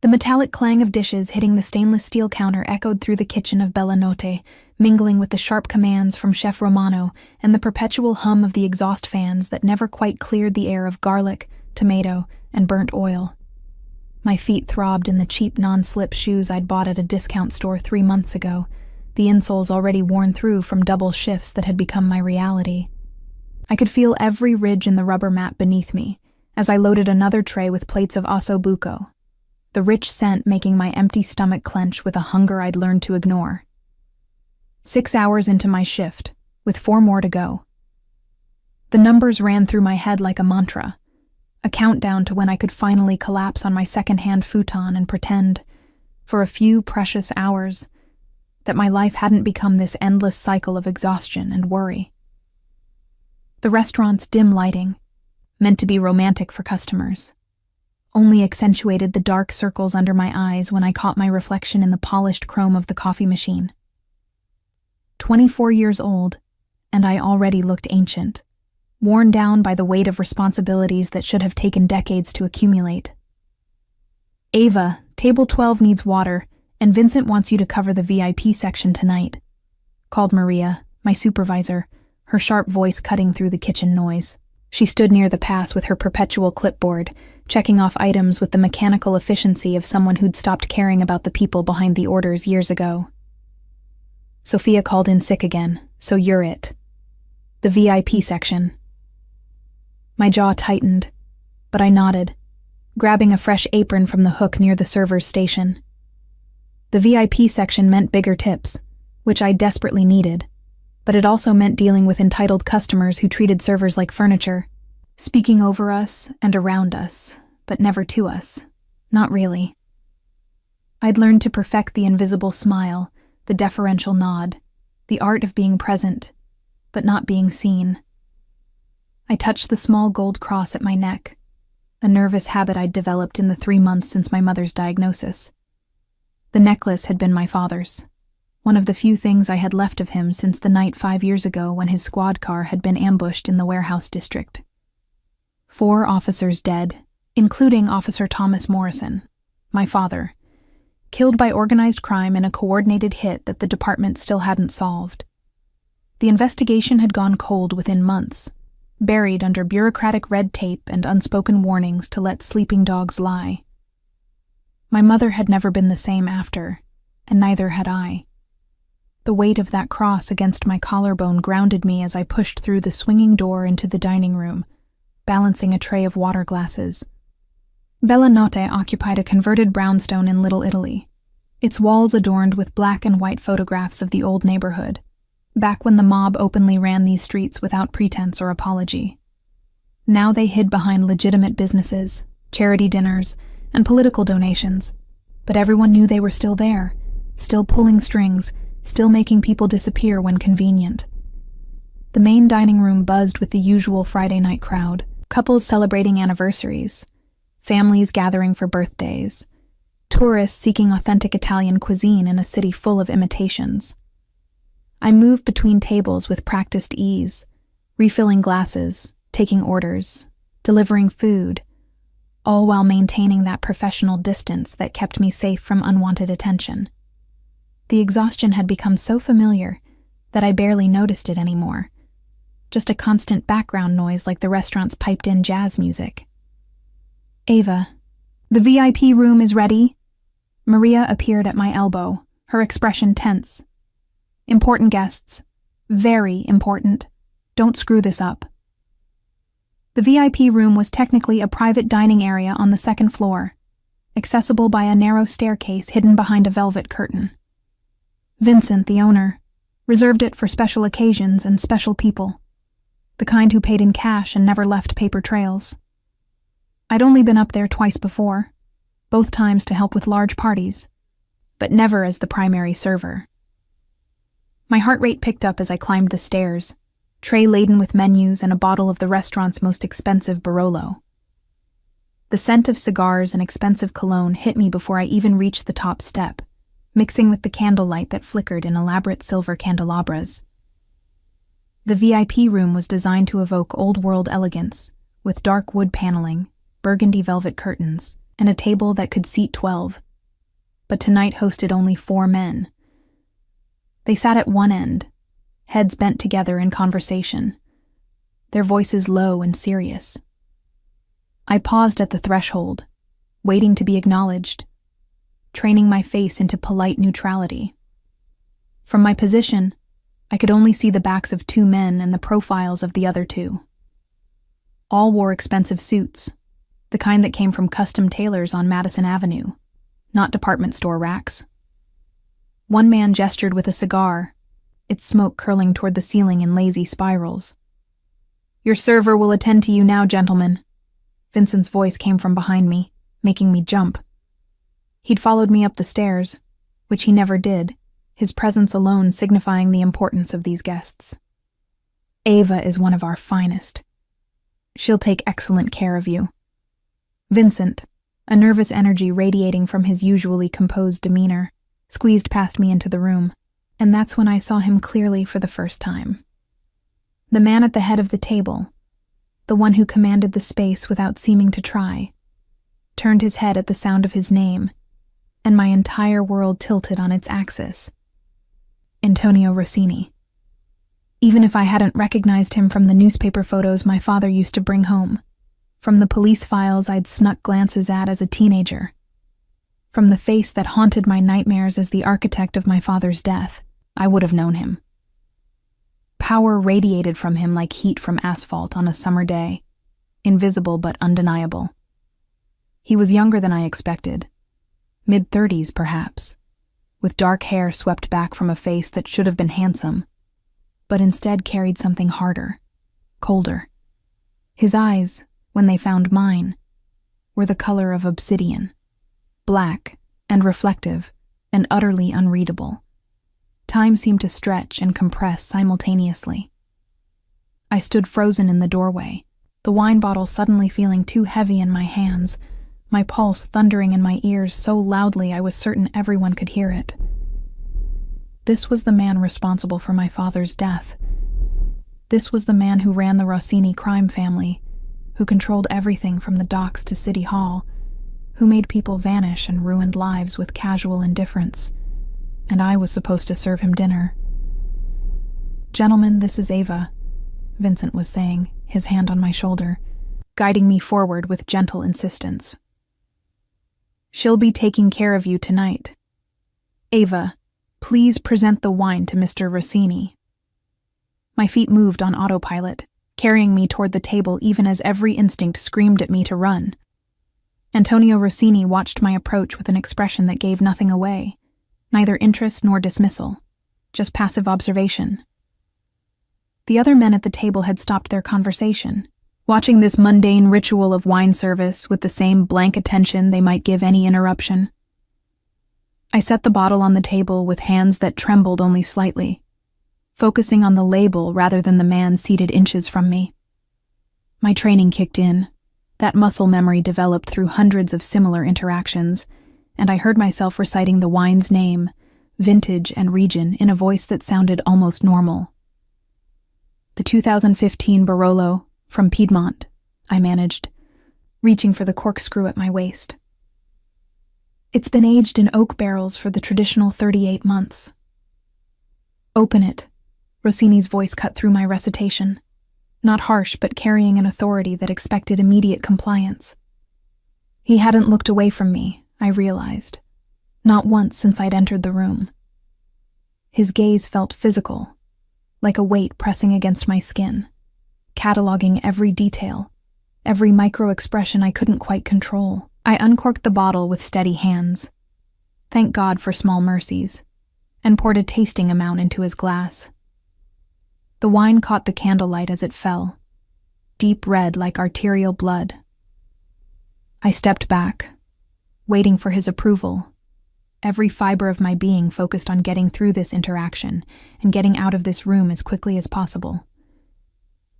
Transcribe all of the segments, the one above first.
The metallic clang of dishes hitting the stainless steel counter echoed through the kitchen of Bella Notte, mingling with the sharp commands from Chef Romano and the perpetual hum of the exhaust fans that never quite cleared the air of garlic, tomato, and burnt oil. My feet throbbed in the cheap non-slip shoes I'd bought at a discount store 3 months ago, the insoles already worn through from double shifts that had become my reality. I could feel every ridge in the rubber mat beneath me as I loaded another tray with plates of osso buco, the rich scent making my empty stomach clench with a hunger I'd learned to ignore. 6 hours into my shift, with 4 more to go. The numbers ran through my head like a mantra, a countdown to when I could finally collapse on my second-hand futon and pretend, for a few precious hours, that my life hadn't become this endless cycle of exhaustion and worry. The restaurant's dim lighting, meant to be romantic for customers, only accentuated the dark circles under my eyes when I caught my reflection in the polished chrome of the coffee machine. 24 years old, and I already looked ancient, worn down by the weight of responsibilities that should have taken decades to accumulate. "Ava, table 12 needs water, and Vincent wants you to cover the VIP section tonight," called Maria, my supervisor, her sharp voice cutting through the kitchen noise. She stood near the pass with her perpetual clipboard, checking off items with the mechanical efficiency of someone who'd stopped caring about the people behind the orders years ago. "Sophia called in sick again, so you're it. The VIP section." My jaw tightened, but I nodded, grabbing a fresh apron from the hook near the server's station. The VIP section meant bigger tips, which I desperately needed, but it also meant dealing with entitled customers who treated servers like furniture, speaking over us and around us, but never to us. Not really. I'd learned to perfect the invisible smile, the deferential nod, the art of being present, but not being seen. I touched the small gold cross at my neck, a nervous habit I'd developed in the 3 months since my mother's diagnosis. The necklace had been my father's, one of the few things I had left of him since the night 5 years ago when his squad car had been ambushed in the warehouse district. 4 officers dead, including Officer Thomas Morrison, my father, killed by organized crime in a coordinated hit that the department still hadn't solved. The investigation had gone cold within months, buried under bureaucratic red tape and unspoken warnings to let sleeping dogs lie. My mother had never been the same after, and neither had I. The weight of that cross against my collarbone grounded me as I pushed through the swinging door into the dining room, balancing a tray of water glasses. Bella Notte occupied a converted brownstone in Little Italy, its walls adorned with black and white photographs of the old neighborhood, back when the mob openly ran these streets without pretense or apology. Now they hid behind legitimate businesses, charity dinners, and political donations, but everyone knew they were still there, still pulling strings, still making people disappear when convenient. The main dining room buzzed with the usual Friday night crowd, couples celebrating anniversaries, families gathering for birthdays, tourists seeking authentic Italian cuisine in a city full of imitations. I moved between tables with practiced ease, refilling glasses, taking orders, delivering food, all while maintaining that professional distance that kept me safe from unwanted attention. The exhaustion had become so familiar that I barely noticed it anymore, just a constant background noise like the restaurant's piped-in jazz music. "Ava, the VIP room is ready." Maria appeared at my elbow, her expression tense. "Important guests. Very important. Don't screw this up." The VIP room was technically a private dining area on the second floor, accessible by a narrow staircase hidden behind a velvet curtain. Vincent, the owner, reserved it for special occasions and special people, the kind who paid in cash and never left paper trails. I'd only been up there twice before, both times to help with large parties, but never as the primary server. My heart rate picked up as I climbed the stairs, tray laden with menus and a bottle of the restaurant's most expensive Barolo. The scent of cigars and expensive cologne hit me before I even reached the top step, mixing with the candlelight that flickered in elaborate silver candelabras. The VIP room was designed to evoke old-world elegance, with dark wood paneling, burgundy velvet curtains, and a table that could seat 12. But tonight hosted only 4 men. They sat at one end, heads bent together in conversation, their voices low and serious. I paused at the threshold, waiting to be acknowledged, training my face into polite neutrality. From my position, I could only see the backs of 2 men and the profiles of the other 2. All wore expensive suits, the kind that came from custom tailors on Madison Avenue, not department store racks. One man gestured with a cigar, its smoke curling toward the ceiling in lazy spirals. "Your server will attend to you now, gentlemen." Vincent's voice came from behind me, making me jump. He'd followed me up the stairs, which he never did, his presence alone signifying the importance of these guests. "Ava is one of our finest. She'll take excellent care of you." Vincent, a nervous energy radiating from his usually composed demeanor, squeezed past me into the room, and that's when I saw him clearly for the first time. The man at the head of the table, the one who commanded the space without seeming to try, turned his head at the sound of his name, and my entire world tilted on its axis. Antonio Rossini. Even if I hadn't recognized him from the newspaper photos my father used to bring home, from the police files I'd snuck glances at as a teenager, from the face that haunted my nightmares as the architect of my father's death, I would have known him. Power radiated from him like heat from asphalt on a summer day, invisible but undeniable. He was younger than I expected, mid-30s perhaps, with dark hair swept back from a face that should have been handsome, but instead carried something harder, colder. His eyes, when they found mine, were the color of obsidian, black and reflective and utterly unreadable. Time seemed to stretch and compress simultaneously. I stood frozen in the doorway, the wine bottle suddenly feeling too heavy in my hands, my pulse thundering in my ears so loudly I was certain everyone could hear it. This was the man responsible for my father's death. This was the man who ran the Rossini crime family, who controlled everything from the docks to City Hall, who made people vanish and ruined lives with casual indifference, and I was supposed to serve him dinner. "Gentlemen, this is Ava," Vincent was saying, his hand on my shoulder, guiding me forward with gentle insistence. "She'll be taking care of you tonight. Ava, please present the wine to Mr. Rossini." My feet moved on autopilot, carrying me toward the table even as every instinct screamed at me to run. Antonio Rossini watched my approach with an expression that gave nothing away, neither interest nor dismissal, just passive observation. The other men at the table had stopped their conversation, watching this mundane ritual of wine service with the same blank attention they might give any interruption. I set the bottle on the table with hands that trembled only slightly, focusing on the label rather than the man seated inches from me. My training kicked in, that muscle memory developed through hundreds of similar interactions, and I heard myself reciting the wine's name, vintage and region in a voice that sounded almost normal. "The 2015 Barolo, from Piedmont," I managed, reaching for the corkscrew at my waist. "It's been aged in oak barrels for the traditional 38 months. "Open it," Rossini's voice cut through my recitation, not harsh but carrying an authority that expected immediate compliance. He hadn't looked away from me, I realized, not once since I'd entered the room. His gaze felt physical, like a weight pressing against my skin, cataloging every detail, every micro-expression I couldn't quite control. I uncorked the bottle with steady hands, thank God for small mercies, and poured a tasting amount into his glass. The wine caught the candlelight as it fell, deep red like arterial blood. I stepped back, waiting for his approval, every fiber of my being focused on getting through this interaction and getting out of this room as quickly as possible.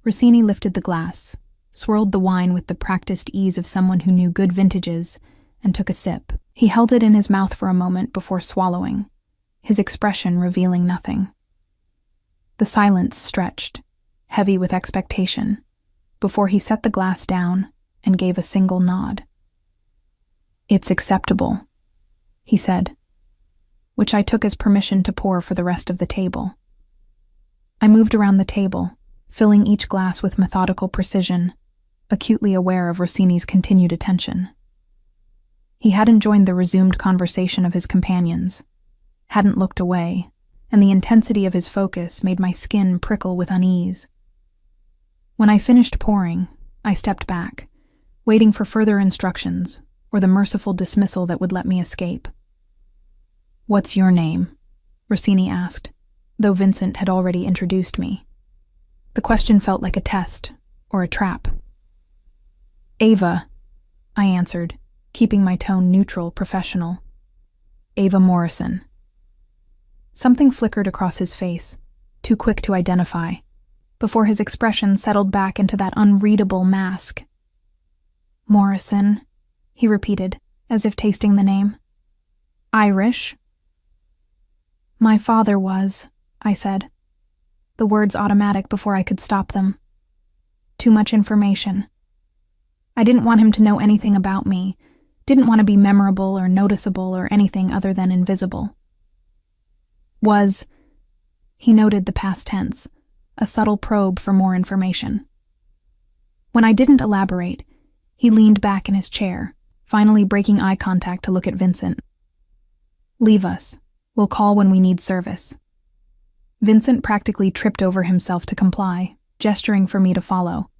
Rossini lifted the glass, swirled the wine with the practiced ease of someone who knew good vintages, and took a sip. He held it in his mouth for a moment before swallowing, his expression revealing nothing. The silence stretched, heavy with expectation, before he set the glass down and gave a single nod. "It's acceptable," he said, which I took as permission to pour for the rest of the table. I moved around the table, filling each glass with methodical precision, acutely aware of Rossini's continued attention. He hadn't joined the resumed conversation of his companions, hadn't looked away, and the intensity of his focus made my skin prickle with unease. When I finished pouring, I stepped back, waiting for further instructions or the merciful dismissal that would let me escape. "What's your name?" Rossini asked, though Vincent had already introduced me. The question felt like a test or a trap. "Ava," I answered, keeping my tone neutral, professional. "Ava Morrison." Something flickered across his face, too quick to identify, before his expression settled back into that unreadable mask. "Morrison," he repeated, as if tasting the name. "Irish?" "My father was," I said, the words automatic before I could stop them. Too much information. I didn't want him to know anything about me, didn't want to be memorable or noticeable or anything other than invisible. "Was," he noted the past tense, a subtle probe for more information. When I didn't elaborate, he leaned back in his chair, finally breaking eye contact to look at Vincent. "Leave us. We'll call when we need service." Vincent practically tripped over himself to comply, gesturing for me to follow.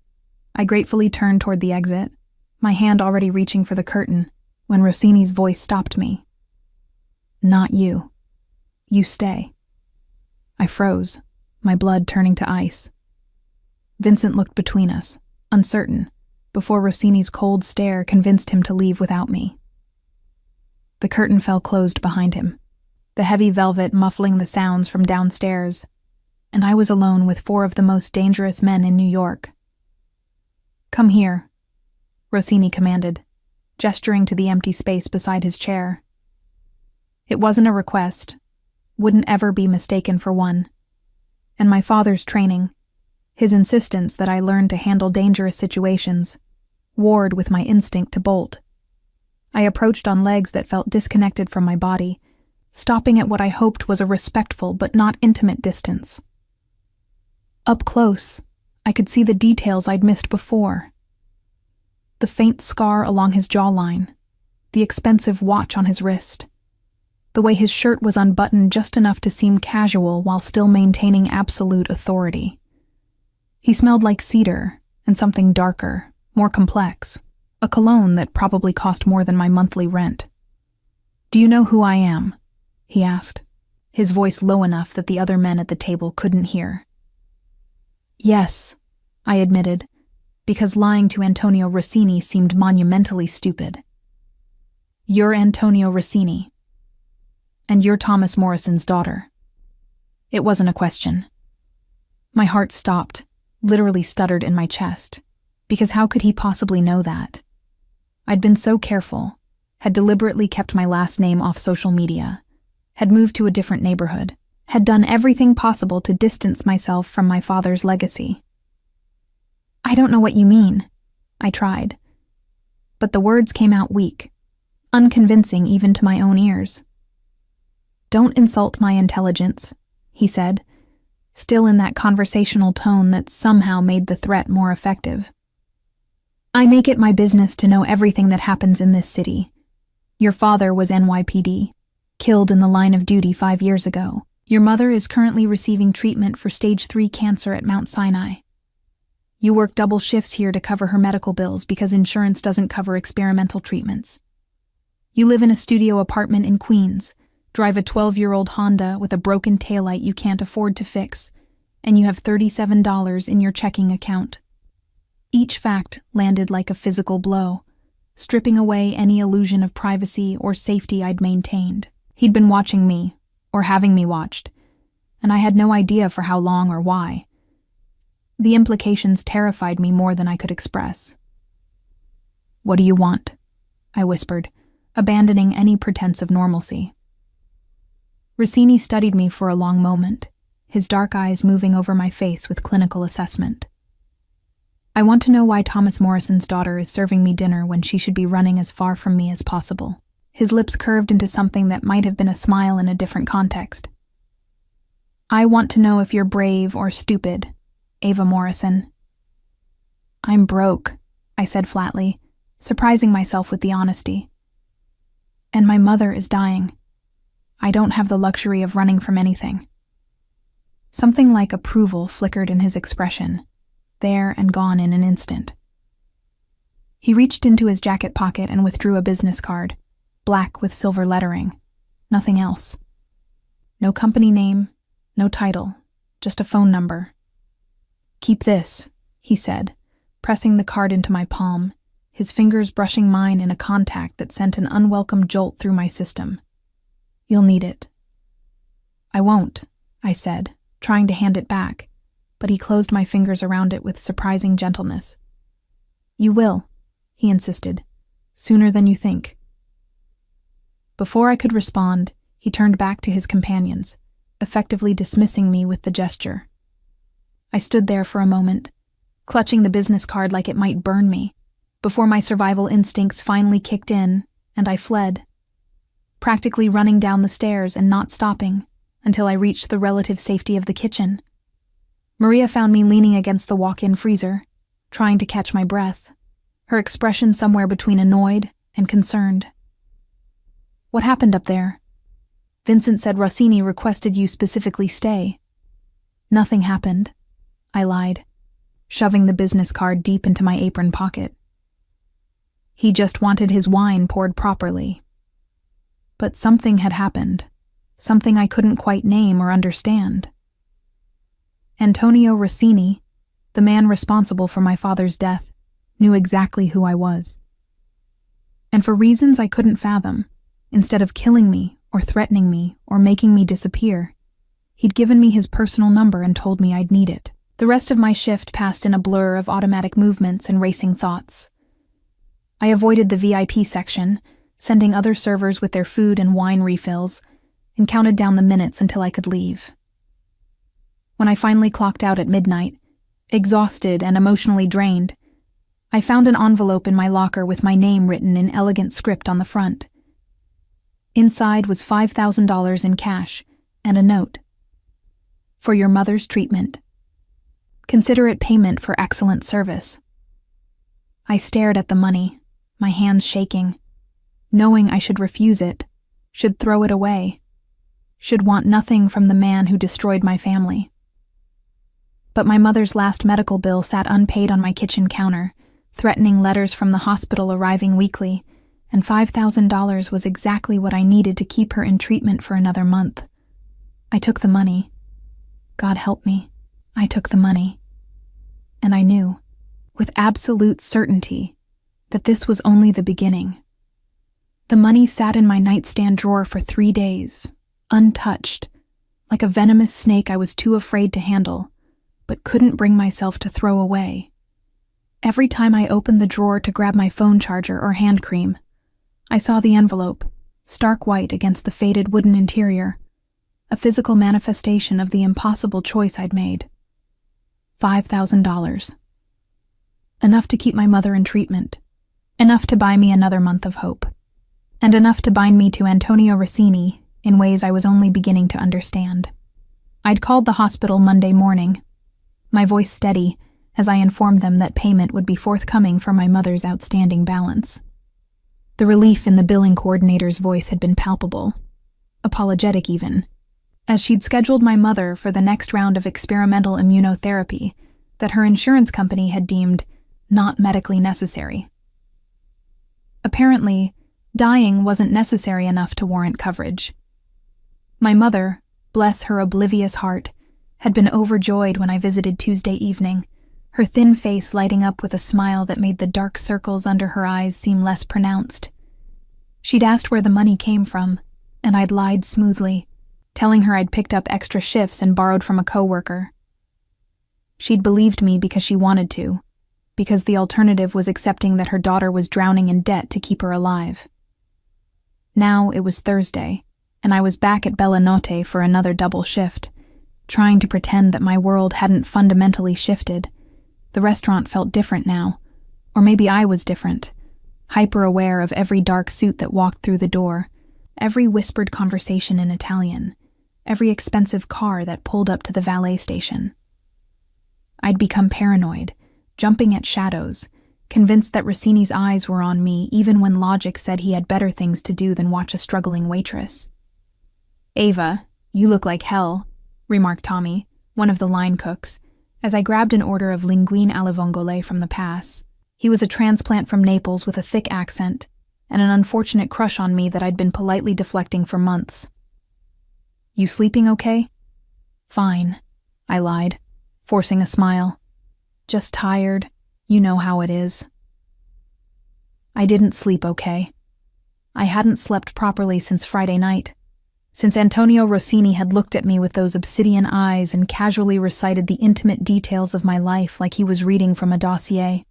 I gratefully turned toward the exit, my hand already reaching for the curtain, when Rossini's voice stopped me. "Not you. You stay." I froze, my blood turning to ice. Vincent looked between us, uncertain, before Rossini's cold stare convinced him to leave without me. The curtain fell closed behind him, the heavy velvet muffling the sounds from downstairs, and I was alone with 4 of the most dangerous men in New York. "Come here," Rossini commanded, gesturing to the empty space beside his chair. It wasn't a request, wouldn't ever be mistaken for one, and my father's training, his insistence that I learn to handle dangerous situations, warred with my instinct to bolt. I approached on legs that felt disconnected from my body, stopping at what I hoped was a respectful but not intimate distance. Up close, I could see the details I'd missed before. The faint scar along his jawline, the expensive watch on his wrist, the way his shirt was unbuttoned just enough to seem casual while still maintaining absolute authority. He smelled like cedar and something darker, more complex, a cologne that probably cost more than my monthly rent. "Do you know who I am?" he asked, his voice low enough that the other men at the table couldn't hear. "Yes," I admitted, because lying to Antonio Rossini seemed monumentally stupid. "You're Antonio Rossini. And you're Thomas Morrison's daughter." It wasn't a question. My heart stopped, literally stuttered in my chest, because how could he possibly know that? I'd been so careful, had deliberately kept my last name off social media, had moved to a different neighborhood, had done everything possible to distance myself from my father's legacy. "I don't know what you mean," I tried. But the words came out weak, unconvincing even to my own ears. "Don't insult my intelligence," he said, still in that conversational tone that somehow made the threat more effective. "I make it my business to know everything that happens in this city. Your father was NYPD, killed in the line of duty 5 years ago. Your mother is currently receiving treatment for stage 3 cancer at Mount Sinai. You work double shifts here to cover her medical bills because insurance doesn't cover experimental treatments. You live in a studio apartment in Queens, drive a 12-year-old Honda with a broken taillight you can't afford to fix, and you have $37 in your checking account." Each fact landed like a physical blow, stripping away any illusion of privacy or safety I'd maintained. He'd been watching me, or having me watched, and I had no idea for how long or why. The implications terrified me more than I could express. "What do you want?" I whispered, abandoning any pretense of normalcy. Rossini studied me for a long moment, his dark eyes moving over my face with clinical assessment. I want to know why Thomas Morrison's daughter is serving me dinner when she should be running as far from me as possible. His lips curved into something that might have been a smile in a different context. I want to know if you're brave or stupid, Ava Morrison. I'm broke, I said flatly, surprising myself with the honesty. And my mother is dying. I don't have the luxury of running from anything. Something like approval flickered in his expression, there and gone in an instant. He reached into his jacket pocket and withdrew a business card, black with silver lettering. Nothing else. No company name, no title, just a phone number. Keep this, he said, pressing the card into my palm, his fingers brushing mine in a contact that sent an unwelcome jolt through my system. You'll need it. I won't, I said, trying to hand it back, but he closed my fingers around it with surprising gentleness. You will, he insisted, sooner than you think. Before I could respond, he turned back to his companions, effectively dismissing me with the gesture. I stood there for a moment, clutching the business card like it might burn me, before my survival instincts finally kicked in, and I fled, practically running down the stairs and not stopping until I reached the relative safety of the kitchen. Maria found me leaning against the walk-in freezer, trying to catch my breath, her expression somewhere between annoyed and concerned. What happened up there? Vincent said Rossini requested you specifically stay. Nothing happened, I lied, shoving the business card deep into my apron pocket. He just wanted his wine poured properly. But something had happened, something I couldn't quite name or understand. Antonio Rossini, the man responsible for my father's death, knew exactly who I was. And for reasons I couldn't fathom, instead of killing me or threatening me or making me disappear, he'd given me his personal number and told me I'd need it. The rest of my shift passed in a blur of automatic movements and racing thoughts. I avoided the VIP section, sending other servers with their food and wine refills, and counted down the minutes until I could leave. When I finally clocked out at midnight, exhausted and emotionally drained, I found an envelope in my locker with my name written in elegant script on the front. Inside was $5,000 in cash and a note. For your mother's treatment. Consider it payment for excellent service. I stared at the money, my hands shaking, knowing I should refuse it, should throw it away, should want nothing from the man who destroyed my family. But my mother's last medical bill sat unpaid on my kitchen counter, threatening letters from the hospital arriving weekly, and $5,000 was exactly what I needed to keep her in treatment for another month. I took the money. God help me, I took the money. And I knew, with absolute certainty, that this was only the beginning. The money sat in my nightstand drawer for 3 days, untouched, like a venomous snake I was too afraid to handle, but couldn't bring myself to throw away. Every time I opened the drawer to grab my phone charger or hand cream, I saw the envelope, stark white against the faded wooden interior, a physical manifestation of the impossible choice I'd made. $5,000. Enough to keep my mother in treatment, enough to buy me another month of hope, and enough to bind me to Antonio Rossini in ways I was only beginning to understand. I'd called the hospital Monday morning, my voice steady as I informed them that payment would be forthcoming for my mother's outstanding balance. The relief in the billing coordinator's voice had been palpable, apologetic even, as she'd scheduled my mother for the next round of experimental immunotherapy that her insurance company had deemed not medically necessary. Apparently, dying wasn't necessary enough to warrant coverage. My mother, bless her oblivious heart, had been overjoyed when I visited Tuesday evening, her thin face lighting up with a smile that made the dark circles under her eyes seem less pronounced. She'd asked where the money came from, and I'd lied smoothly, telling her I'd picked up extra shifts and borrowed from a coworker. She'd believed me because she wanted to, because the alternative was accepting that her daughter was drowning in debt to keep her alive. Now it was Thursday, and I was back at Bella Notte for another double shift, trying to pretend that my world hadn't fundamentally shifted, The restaurant felt different now. Or maybe I was different, hyper-aware of every dark suit that walked through the door, every whispered conversation in Italian, every expensive car that pulled up to the valet station. I'd become paranoid, jumping at shadows, convinced that Rossini's eyes were on me even when logic said he had better things to do than watch a struggling waitress. "Ava, you look like hell," remarked Tommy, one of the line cooks, as I grabbed an order of linguine alle vongole from the pass. He was a transplant from Naples with a thick accent and an unfortunate crush on me that I'd been politely deflecting for months. "You sleeping okay?" "Fine," I lied, forcing a smile. "Just tired. You know how it is." I didn't sleep okay. I hadn't slept properly since Friday night, since Antonio Rossini had looked at me with those obsidian eyes and casually recited the intimate details of my life like he was reading from a dossier.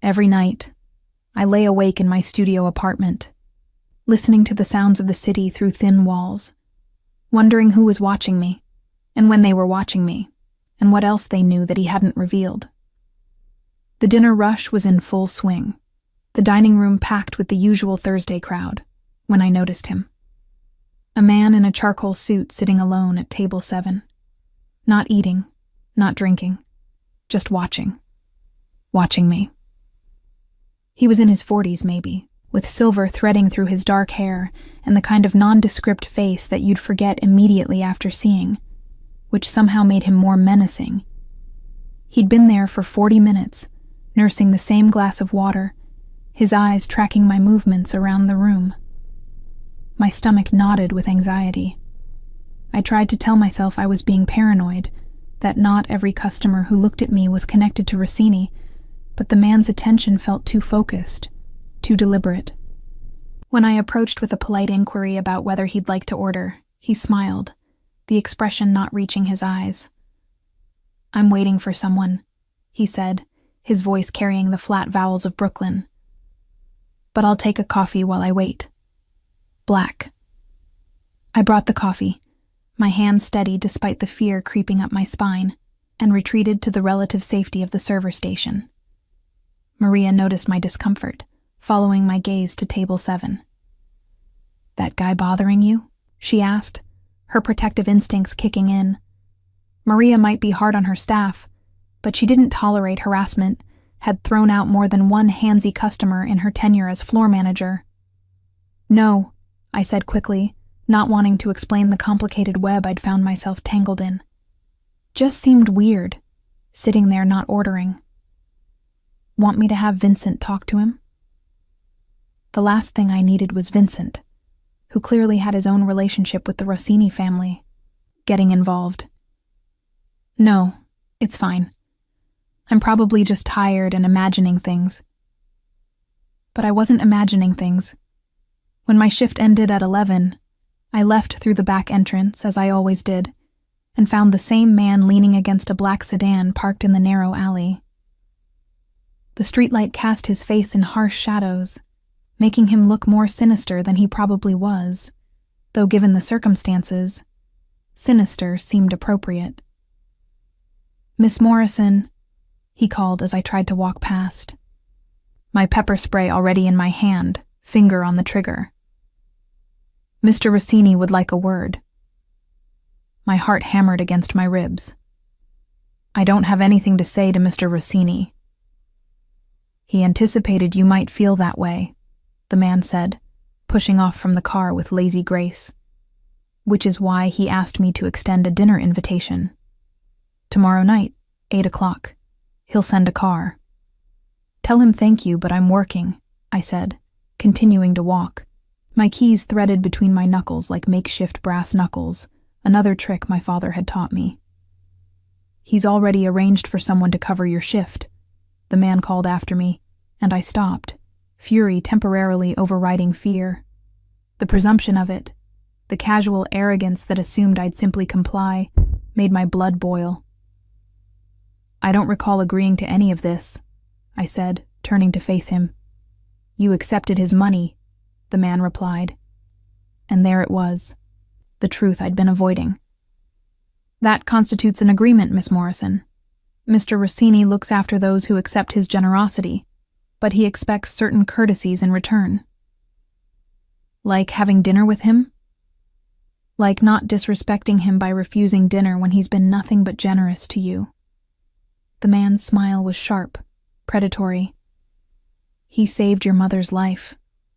Every night, I lay awake in my studio apartment, listening to the sounds of the city through thin walls, wondering who was watching me, and when they were watching me, and what else they knew that he hadn't revealed. The dinner rush was in full swing, the dining room packed with the usual Thursday crowd, when I noticed him. A man in a charcoal suit sitting alone at table 7. Not eating, not drinking, just watching. Watching me. He was in his 40s maybe, with silver threading through his dark hair and the kind of nondescript face that you'd forget immediately after seeing, which somehow made him more menacing. He'd been there for 40 minutes, nursing the same glass of water, his eyes tracking my movements around the room. My stomach knotted with anxiety. I tried to tell myself I was being paranoid, that not every customer who looked at me was connected to Rossini, but the man's attention felt too focused, too deliberate. When I approached with a polite inquiry about whether he'd like to order, he smiled, the expression not reaching his eyes. "I'm waiting for someone," he said, his voice carrying the flat vowels of Brooklyn. "But I'll take a coffee while I wait. Black." I brought the coffee, my hand steady despite the fear creeping up my spine, and retreated to the relative safety of the server station. Maria noticed my discomfort, following my gaze to table 7. "That guy bothering you?" she asked, her protective instincts kicking in. Maria might be hard on her staff, but she didn't tolerate harassment, had thrown out more than one handsy customer in her tenure as floor manager. "No," I said quickly, not wanting to explain the complicated web I'd found myself tangled in. "Just seemed weird, sitting there not ordering." "Want me to have Vincent talk to him?" The last thing I needed was Vincent, who clearly had his own relationship with the Rossini family, getting involved. "No, it's fine. I'm probably just tired and imagining things." But I wasn't imagining things. When my shift ended at 11, I left through the back entrance, as I always did, and found the same man leaning against a black sedan parked in the narrow alley. The streetlight cast his face in harsh shadows, making him look more sinister than he probably was, though given the circumstances, sinister seemed appropriate. "Miss Morrison," he called as I tried to walk past. My pepper spray already in my hand, finger on the trigger. "Mr. Rossini would like a word." My heart hammered against my ribs. "I don't have anything to say to Mr. Rossini." "He anticipated you might feel that way," the man said, pushing off from the car with lazy grace. "Which is why he asked me to extend a dinner invitation. Tomorrow night, 8 o'clock. He'll send a car." "Tell him thank you, but I'm working," I said, continuing to walk, my keys threaded between my knuckles like makeshift brass knuckles, another trick my father had taught me. "He's already arranged for someone to cover your shift," the man called after me, and I stopped, fury temporarily overriding fear. The presumption of it, the casual arrogance that assumed I'd simply comply, made my blood boil. "I don't recall agreeing to any of this," I said, turning to face him. "You accepted his money," the man replied. And there it was, the truth I'd been avoiding. "That constitutes an agreement, Miss Morrison." Mr. Rossini looks after those who accept his generosity, but he expects certain courtesies in return. Like having dinner with him? Like not disrespecting him by refusing dinner when he's been nothing but generous to you. The man's smile was sharp, predatory. He saved your mother's life.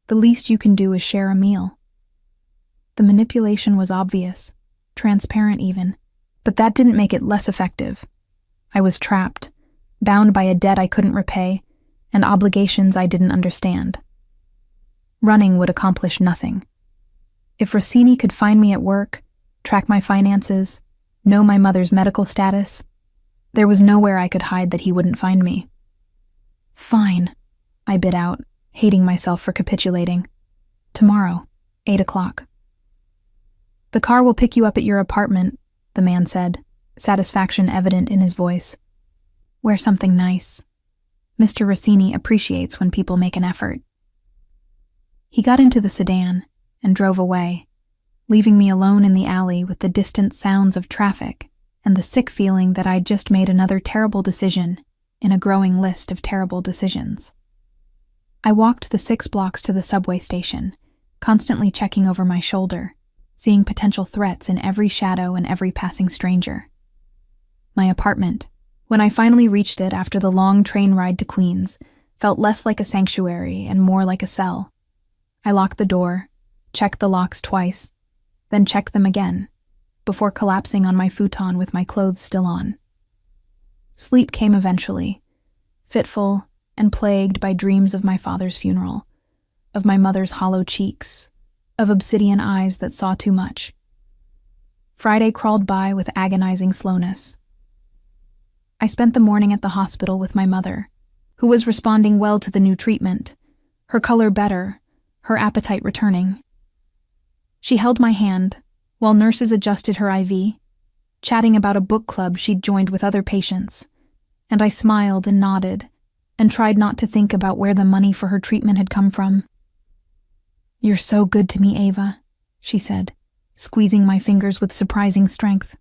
The least you can do is share a meal. The manipulation was obvious, transparent even, but that didn't make it less effective. I was trapped, bound by a debt I couldn't repay, and obligations I didn't understand. Running would accomplish nothing. If Rossini could find me at work, track my finances, know my mother's medical status, there was nowhere I could hide that he wouldn't find me. Fine, I bit out, hating myself for capitulating. Tomorrow, 8 o'clock. The car will pick you up at your apartment, the man said, satisfaction evident in his voice. Wear something nice. Mr. Rossini appreciates when people make an effort. He got into the sedan and drove away, leaving me alone in the alley with the distant sounds of traffic and the sick feeling that I'd just made another terrible decision in a growing list of terrible decisions. I walked the 6 blocks to the subway station, constantly checking over my shoulder, seeing potential threats in every shadow and every passing stranger. My apartment, when I finally reached it after the long train ride to Queens, felt less like a sanctuary and more like a cell. I locked the door, checked the locks twice, then checked them again, before collapsing on my futon with my clothes still on. Sleep came eventually, fitful and plagued by dreams of my father's funeral, of my mother's hollow cheeks, of obsidian eyes that saw too much. Friday crawled by with agonizing slowness. I spent the morning at the hospital with my mother, who was responding well to the new treatment, her color better, her appetite returning. She held my hand while nurses adjusted her IV, chatting about a book club she'd joined with other patients, and I smiled and nodded and tried not to think about where the money for her treatment had come from. "You're so good to me, Ava," she said, squeezing my fingers with surprising strength.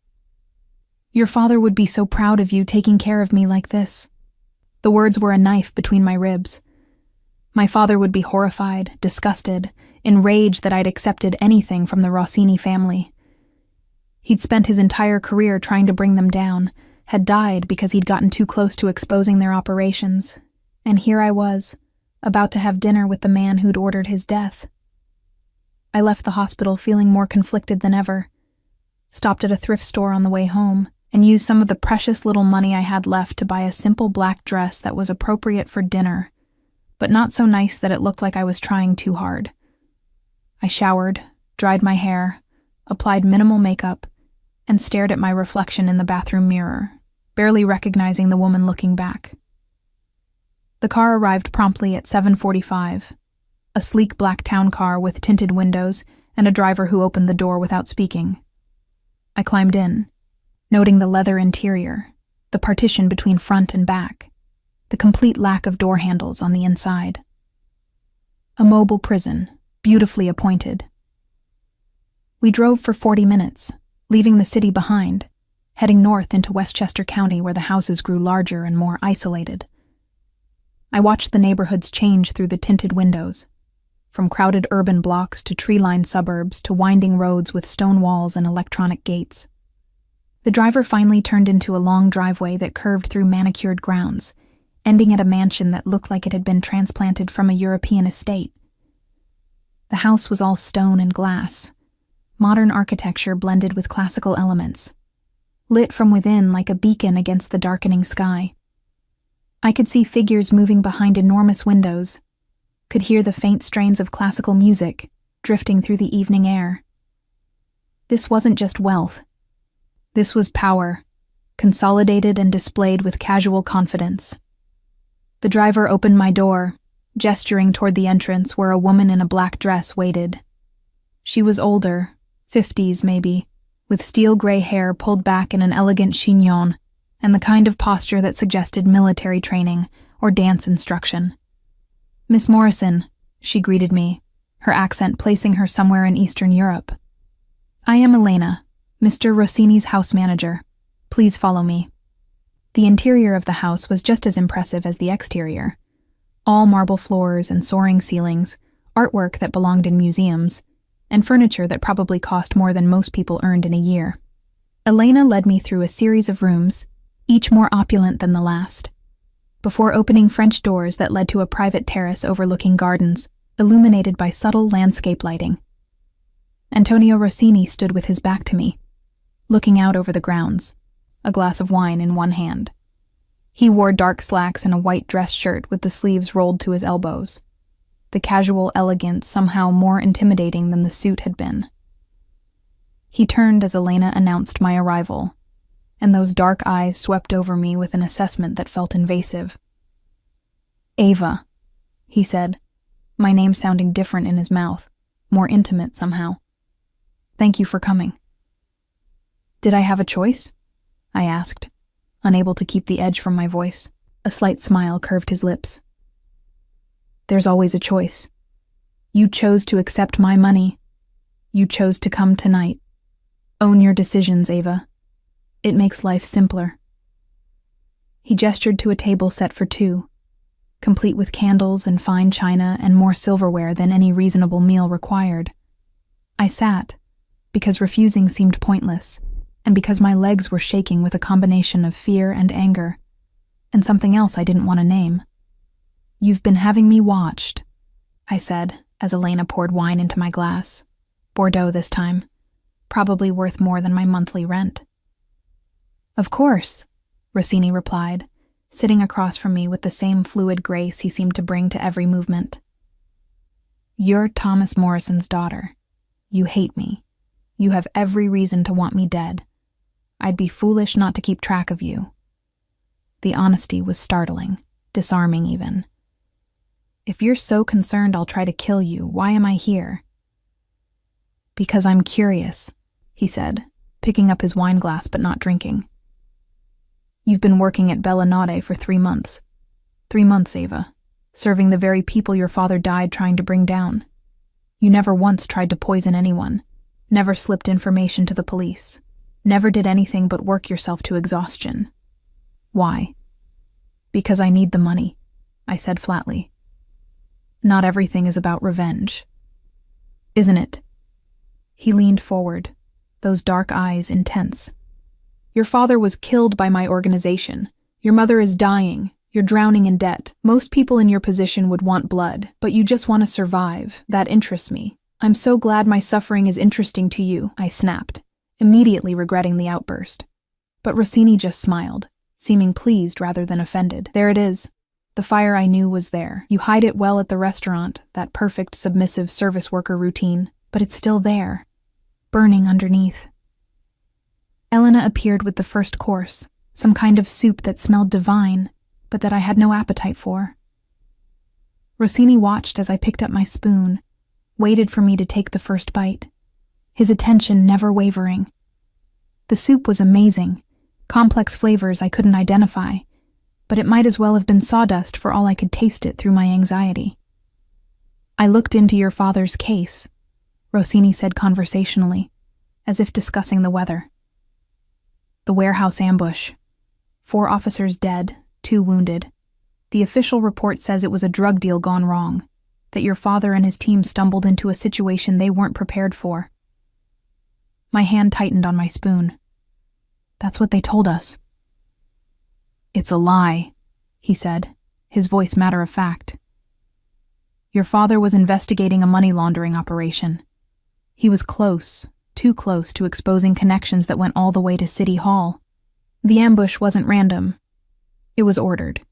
"Your father would be so proud of you taking care of me like this." The words were a knife between my ribs. My father would be horrified, disgusted, enraged that I'd accepted anything from the Rossini family. He'd spent his entire career trying to bring them down, had died because he'd gotten too close to exposing their operations, and here I was, about to have dinner with the man who'd ordered his death. I left the hospital feeling more conflicted than ever, stopped at a thrift store on the way home, and used some of the precious little money I had left to buy a simple black dress that was appropriate for dinner, but not so nice that it looked like I was trying too hard. I showered, dried my hair, applied minimal makeup, and stared at my reflection in the bathroom mirror, barely recognizing the woman looking back. The car arrived promptly at 7:45, a sleek black town car with tinted windows and a driver who opened the door without speaking. I climbed in, noting the leather interior, the partition between front and back, the complete lack of door handles on the inside. A mobile prison, beautifully appointed. We drove for 40 minutes, leaving the city behind, heading north into Westchester County where the houses grew larger and more isolated. I watched the neighborhoods change through the tinted windows, from crowded urban blocks to tree-lined suburbs to winding roads with stone walls and electronic gates. The driver finally turned into a long driveway that curved through manicured grounds, ending at a mansion that looked like it had been transplanted from a European estate. The house was all stone and glass, modern architecture blended with classical elements, lit from within like a beacon against the darkening sky. I could see figures moving behind enormous windows, could hear the faint strains of classical music drifting through the evening air. This wasn't just wealth. This was power, consolidated and displayed with casual confidence. The driver opened my door, gesturing toward the entrance where a woman in a black dress waited. She was older, 50s maybe, with steel gray hair pulled back in an elegant chignon, and the kind of posture that suggested military training or dance instruction. "Miss Morrison," she greeted me, her accent placing her somewhere in Eastern Europe. "I am Elena, Mr. Rossini's house manager. Please follow me." The interior of the house was just as impressive as the exterior. All marble floors and soaring ceilings, artwork that belonged in museums, and furniture that probably cost more than most people earned in a year. Elena led me through a series of rooms, each more opulent than the last, before opening French doors that led to a private terrace overlooking gardens, illuminated by subtle landscape lighting. Antonio Rossini stood with his back to me, looking out over the grounds, a glass of wine in one hand. He wore dark slacks and a white dress shirt with the sleeves rolled to his elbows, the casual elegance somehow more intimidating than the suit had been. He turned as Elena announced my arrival, and those dark eyes swept over me with an assessment that felt invasive. "Ava," he said, my name sounding different in his mouth, more intimate somehow. "Thank you for coming." "Did I have a choice?" I asked, unable to keep the edge from my voice. A slight smile curved his lips. "There's always a choice. You chose to accept my money. You chose to come tonight. Own your decisions, Ava. It makes life simpler." He gestured to a table set for two, complete with candles and fine china and more silverware than any reasonable meal required. I sat, because refusing seemed pointless, and because my legs were shaking with a combination of fear and anger, and something else I didn't want to name. "You've been having me watched," I said, as Elena poured wine into my glass. Bordeaux this time, probably worth more than my monthly rent. "Of course," Rossini replied, sitting across from me with the same fluid grace he seemed to bring to every movement. "You're Thomas Morrison's daughter. You hate me. You have every reason to want me dead. I'd be foolish not to keep track of you." The honesty was startling, disarming even. "If you're so concerned I'll try to kill you, why am I here?" "Because I'm curious," he said, picking up his wine glass but not drinking. "You've been working at Bella Notte for 3 months. 3 months, Ava, serving the very people your father died trying to bring down. You never once tried to poison anyone, never slipped information to the police, never did anything but work yourself to exhaustion. Why?" "Because I need the money," I said flatly. "Not everything is about revenge." "Isn't it?" He leaned forward, those dark eyes intense. "Your father was killed by my organization. Your mother is dying. You're drowning in debt. Most people in your position would want blood, but you just want to survive. That interests me. I'm so glad my suffering is interesting to you," I snapped, immediately regretting the outburst. But Rossini just smiled, seeming pleased rather than offended. "There it is. The fire I knew was there. You hide it well at the restaurant, that perfect submissive service worker routine, but it's still there, burning underneath." Elena appeared with the first course, some kind of soup that smelled divine, but that I had no appetite for. Rossini watched as I picked up my spoon, waited for me to take the first bite, his attention never wavering. The soup was amazing, complex flavors I couldn't identify, but it might as well have been sawdust for all I could taste it through my anxiety. "I looked into your father's case," Rossini said conversationally, as if discussing the weather. "The warehouse ambush. 4 officers dead, 2 wounded. The official report says it was a drug deal gone wrong, that your father and his team stumbled into a situation they weren't prepared for." My hand tightened on my spoon. "That's what they told us." "It's a lie," he said, his voice matter of fact. "Your father was investigating a money laundering operation. He was close, too close to exposing connections that went all the way to City Hall. The ambush wasn't random. It was ordered."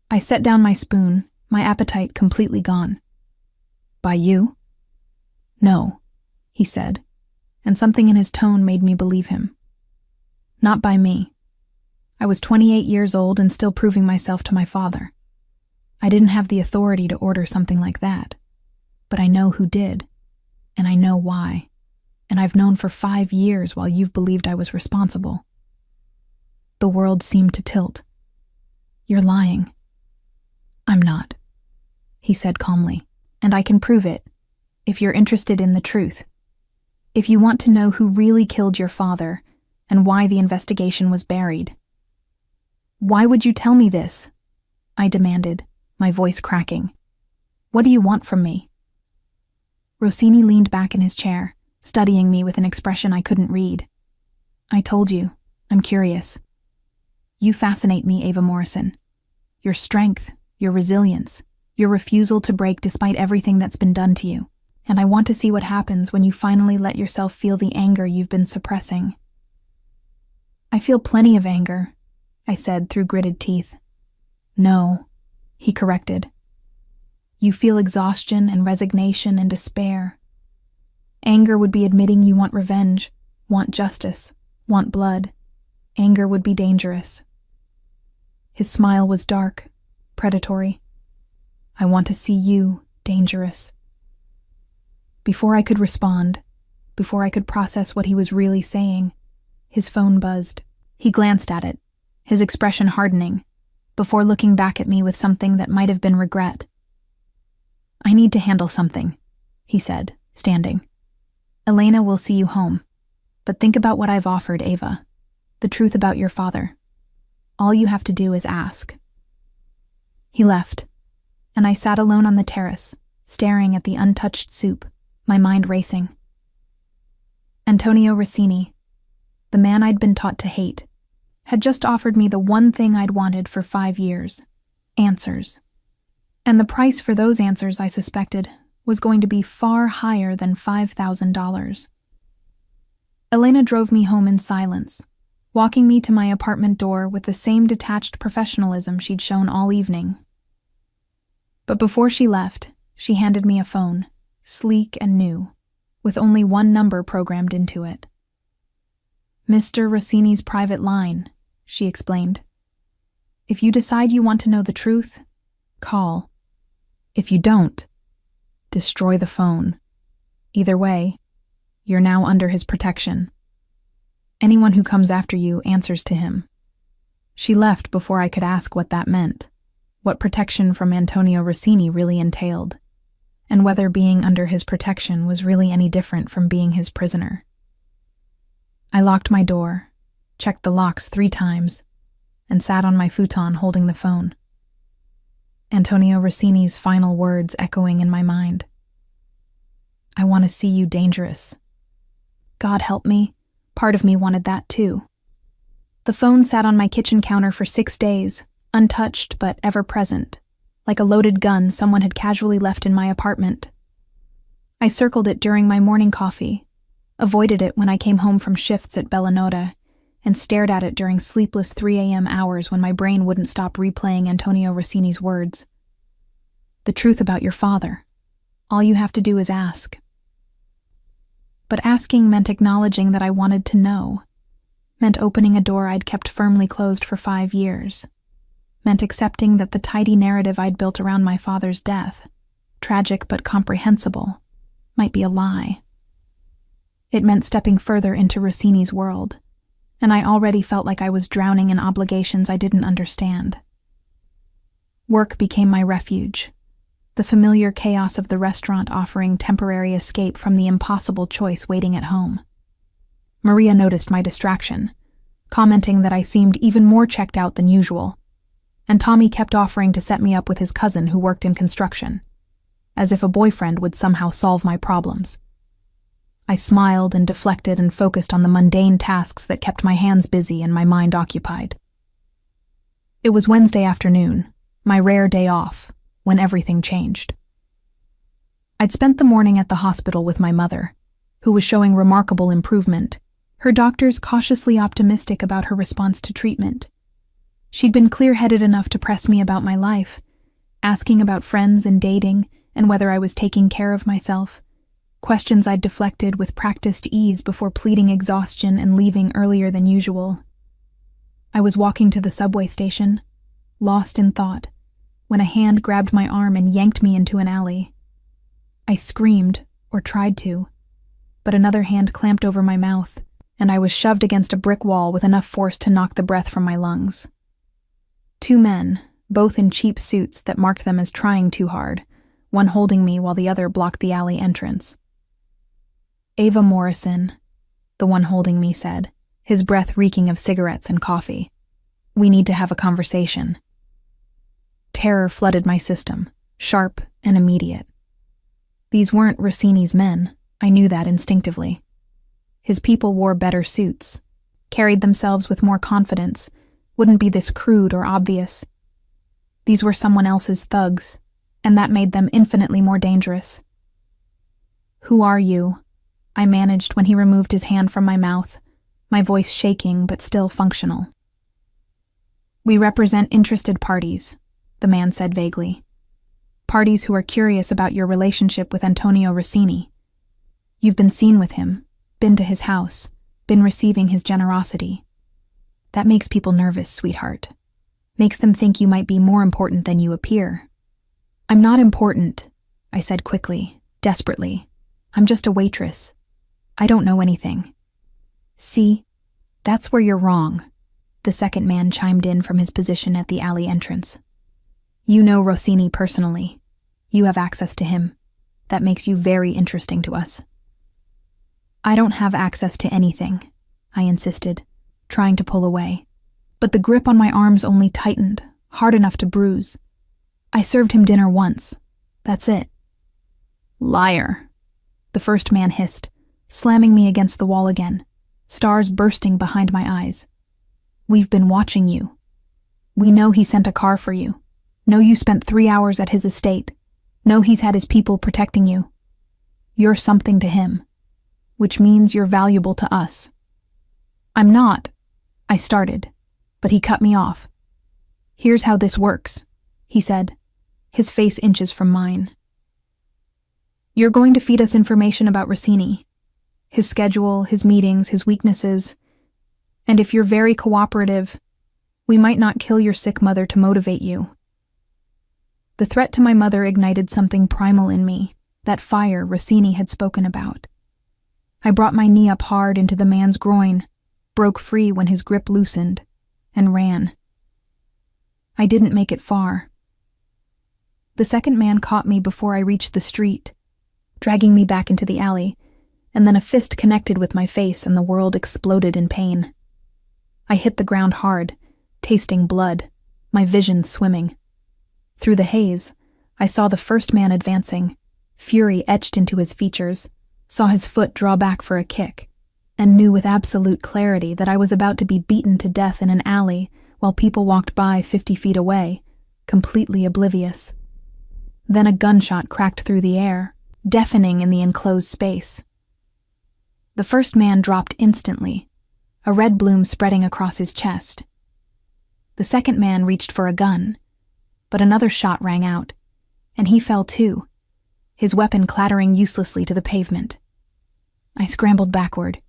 I set down my spoon, my appetite completely gone. "By you?" "No," he said, and something in his tone made me believe him. "Not by me. I was 28 years old and still proving myself to my father. I didn't have the authority to order something like that, but I know who did, and I know why, and I've known for 5 years while you've believed I was responsible." The world seemed to tilt. "You're lying." "I'm not," he said calmly, "and I can prove it, if you're interested in the truth. If you want to know who really killed your father, and why the investigation was buried." Why would you tell me this? I demanded, my voice cracking. What do you want from me? Rossini leaned back in his chair, studying me with an expression I couldn't read. I told you, I'm curious. You fascinate me, Ava Morrison. Your strength, your resilience, your refusal to break despite everything that's been done to you. And I want to see what happens when you finally let yourself feel the anger you've been suppressing. I feel plenty of anger, I said through gritted teeth. No, he corrected. You feel exhaustion and resignation and despair. Anger would be admitting you want revenge, want justice, want blood. Anger would be dangerous. His smile was dark, predatory. I want to see you dangerous. Before I could respond, before I could process what he was really saying, his phone buzzed. He glanced at it, his expression hardening, before looking back at me with something that might have been regret. I need to handle something, he said, standing. Elena will see you home, but think about what I've offered, Ava. The truth about your father. All you have to do is ask. He left, and I sat alone on the terrace, staring at the untouched soup, my mind racing. Antonio Rossini, the man I'd been taught to hate, had just offered me the one thing I'd wanted for 5 years: answers. And the price for those answers, I suspected, was going to be far higher than $5,000. Elena drove me home in silence, walking me to my apartment door with the same detached professionalism she'd shown all evening. But before she left, she handed me a phone, sleek and new, with only one number programmed into it. Mr. Rossini's private line, she explained. If you decide you want to know the truth, call. If you don't, destroy the phone. Either way, you're now under his protection. Anyone who comes after you answers to him. She left before I could ask what that meant, what protection from Antonio Rossini really entailed, and whether being under his protection was really any different from being his prisoner. I locked my door, checked the locks 3 times, and sat on my futon holding the phone. Antonio Rossini's final words echoing in my mind. I want to see you dangerous. God help me, part of me wanted that too. The phone sat on my kitchen counter for 6 days, untouched but ever present, like a loaded gun someone had casually left in my apartment. I circled it during my morning coffee, avoided it when I came home from shifts at Bellanota, and stared at it during sleepless 3 a.m. hours when my brain wouldn't stop replaying Antonio Rossini's words. The truth about your father. All you have to do is ask. But asking meant acknowledging that I wanted to know, meant opening a door I'd kept firmly closed for 5 years, meant accepting that the tidy narrative I'd built around my father's death, tragic but comprehensible, might be a lie. It meant stepping further into Rossini's world, and I already felt like I was drowning in obligations I didn't understand. Work became my refuge, the familiar chaos of the restaurant offering temporary escape from the impossible choice waiting at home. Maria noticed my distraction, commenting that I seemed even more checked out than usual, and Tommy kept offering to set me up with his cousin who worked in construction, as if a boyfriend would somehow solve my problems. I smiled and deflected and focused on the mundane tasks that kept my hands busy and my mind occupied. It was Wednesday afternoon, my rare day off, when everything changed. I'd spent the morning at the hospital with my mother, who was showing remarkable improvement, her doctors cautiously optimistic about her response to treatment. She'd been clear-headed enough to press me about my life, asking about friends and dating and whether I was taking care of myself, questions I'd deflected with practiced ease before pleading exhaustion and leaving earlier than usual. I was walking to the subway station, lost in thought, when a hand grabbed my arm and yanked me into an alley. I screamed, or tried to, but another hand clamped over my mouth, and I was shoved against a brick wall with enough force to knock the breath from my lungs. 2 men, both in cheap suits that marked them as trying too hard, one holding me while the other blocked the alley entrance. Ava Morrison, the one holding me said, his breath reeking of cigarettes and coffee. We need to have a conversation. Terror flooded my system, sharp and immediate. These weren't Rossini's men, I knew that instinctively. His people wore better suits, carried themselves with more confidence, wouldn't be this crude or obvious. These were someone else's thugs, and that made them infinitely more dangerous. "Who are you?" I managed when he removed his hand from my mouth, my voice shaking but still functional. "We represent interested parties," the man said vaguely. "Parties who are curious about your relationship with Antonio Rossini. You've been seen with him, been to his house, been receiving his generosity. That makes people nervous, sweetheart. Makes them think you might be more important than you appear." "I'm not important," I said quickly, desperately. "I'm just a waitress. I don't know anything." "See, that's where you're wrong," the second man chimed in from his position at the alley entrance. "You know Rossini personally. You have access to him. That makes you very interesting to us." "I don't have access to anything," I insisted, trying to pull away. But the grip on my arms only tightened, hard enough to bruise. "I served him dinner once. That's it." "Liar," the first man hissed, slamming me against the wall again, stars bursting behind my eyes. "We've been watching you. We know he sent a car for you. Know you spent 3 hours at his estate. Know he's had his people protecting you. You're something to him, which means you're valuable to us." "I'm not," I started, but he cut me off. "Here's how this works," he said, his face inches from mine. "You're going to feed us information about Rossini, his schedule, his meetings, his weaknesses, and if you're very cooperative, we might not kill your sick mother to motivate you." The threat to my mother ignited something primal in me, that fire Rossini had spoken about. I brought my knee up hard into the man's groin, broke free when his grip loosened, and ran. I didn't make it far. The second man caught me before I reached the street, dragging me back into the alley, and then a fist connected with my face and the world exploded in pain. I hit the ground hard, tasting blood, my vision swimming. Through the haze, I saw the first man advancing, fury etched into his features, saw his foot draw back for a kick, and knew with absolute clarity that I was about to be beaten to death in an alley while people walked by 50 feet away, completely oblivious. Then a gunshot cracked through the air, deafening in the enclosed space. The first man dropped instantly, a red bloom spreading across his chest. The second man reached for a gun, but another shot rang out, and he fell too, his weapon clattering uselessly to the pavement. I scrambled backward,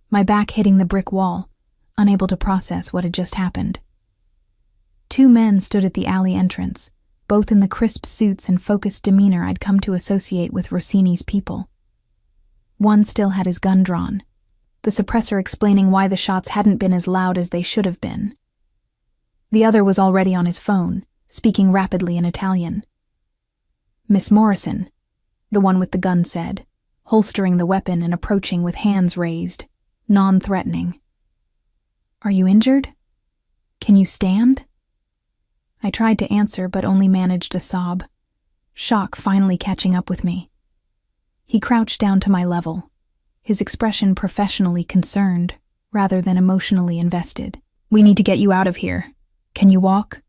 my back hitting the brick wall, unable to process what had just happened. 2 men stood at the alley entrance, both in the crisp suits and focused demeanor I'd come to associate with Rossini's people. One still had his gun drawn, the suppressor explaining why the shots hadn't been as loud as they should have been. The other was already on his phone, speaking rapidly in Italian. "Miss Morrison," the one with the gun said, holstering the weapon and approaching with hands raised, non-threatening. "Are you injured? Can you stand?" I tried to answer but only managed a sob, shock finally catching up with me. He crouched down to my level, his expression professionally concerned rather than emotionally invested. "We need to get you out of here. Can you walk?"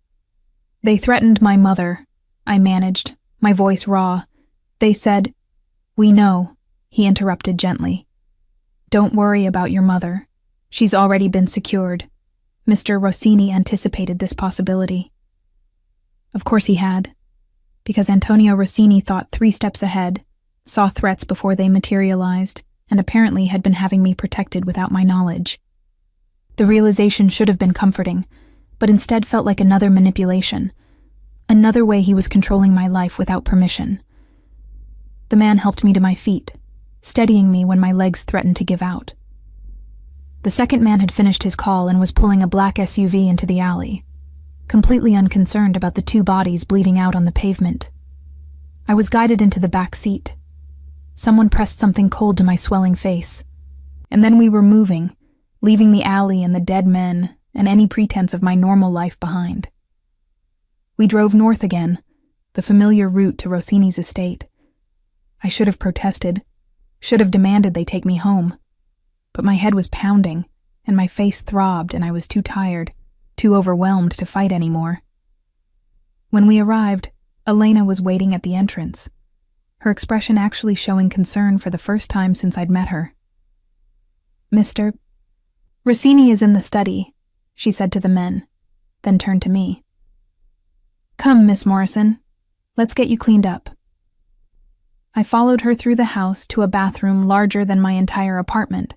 "They threatened my mother," I managed, my voice raw. "They said—" "We know," he interrupted gently. "Don't worry about your mother. She's already been secured. Mr. Rossini anticipated this possibility." Of course he had, because Antonio Rossini thought 3 steps ahead, saw threats before they materialized, and apparently had been having me protected without my knowledge. The realization should have been comforting, but instead felt like another manipulation, another way he was controlling my life without permission. The man helped me to my feet, steadying me when my legs threatened to give out. The second man had finished his call and was pulling a black SUV into the alley, completely unconcerned about the 2 bodies bleeding out on the pavement. I was guided into the back seat. Someone pressed something cold to my swelling face, and then we were moving, leaving the alley and the dead men and any pretense of my normal life behind. We drove north again, the familiar route to Rossini's estate. I should have protested, should have demanded they take me home. But my head was pounding, and my face throbbed, and I was too tired, too overwhelmed to fight anymore. When we arrived, Elena was waiting at the entrance, her expression actually showing concern for the first time since I'd met her. "Mr. Rossini is in the study," she said to the men, then turned to me. "Come, Miss Morrison. Let's get you cleaned up." I followed her through the house to a bathroom larger than my entire apartment,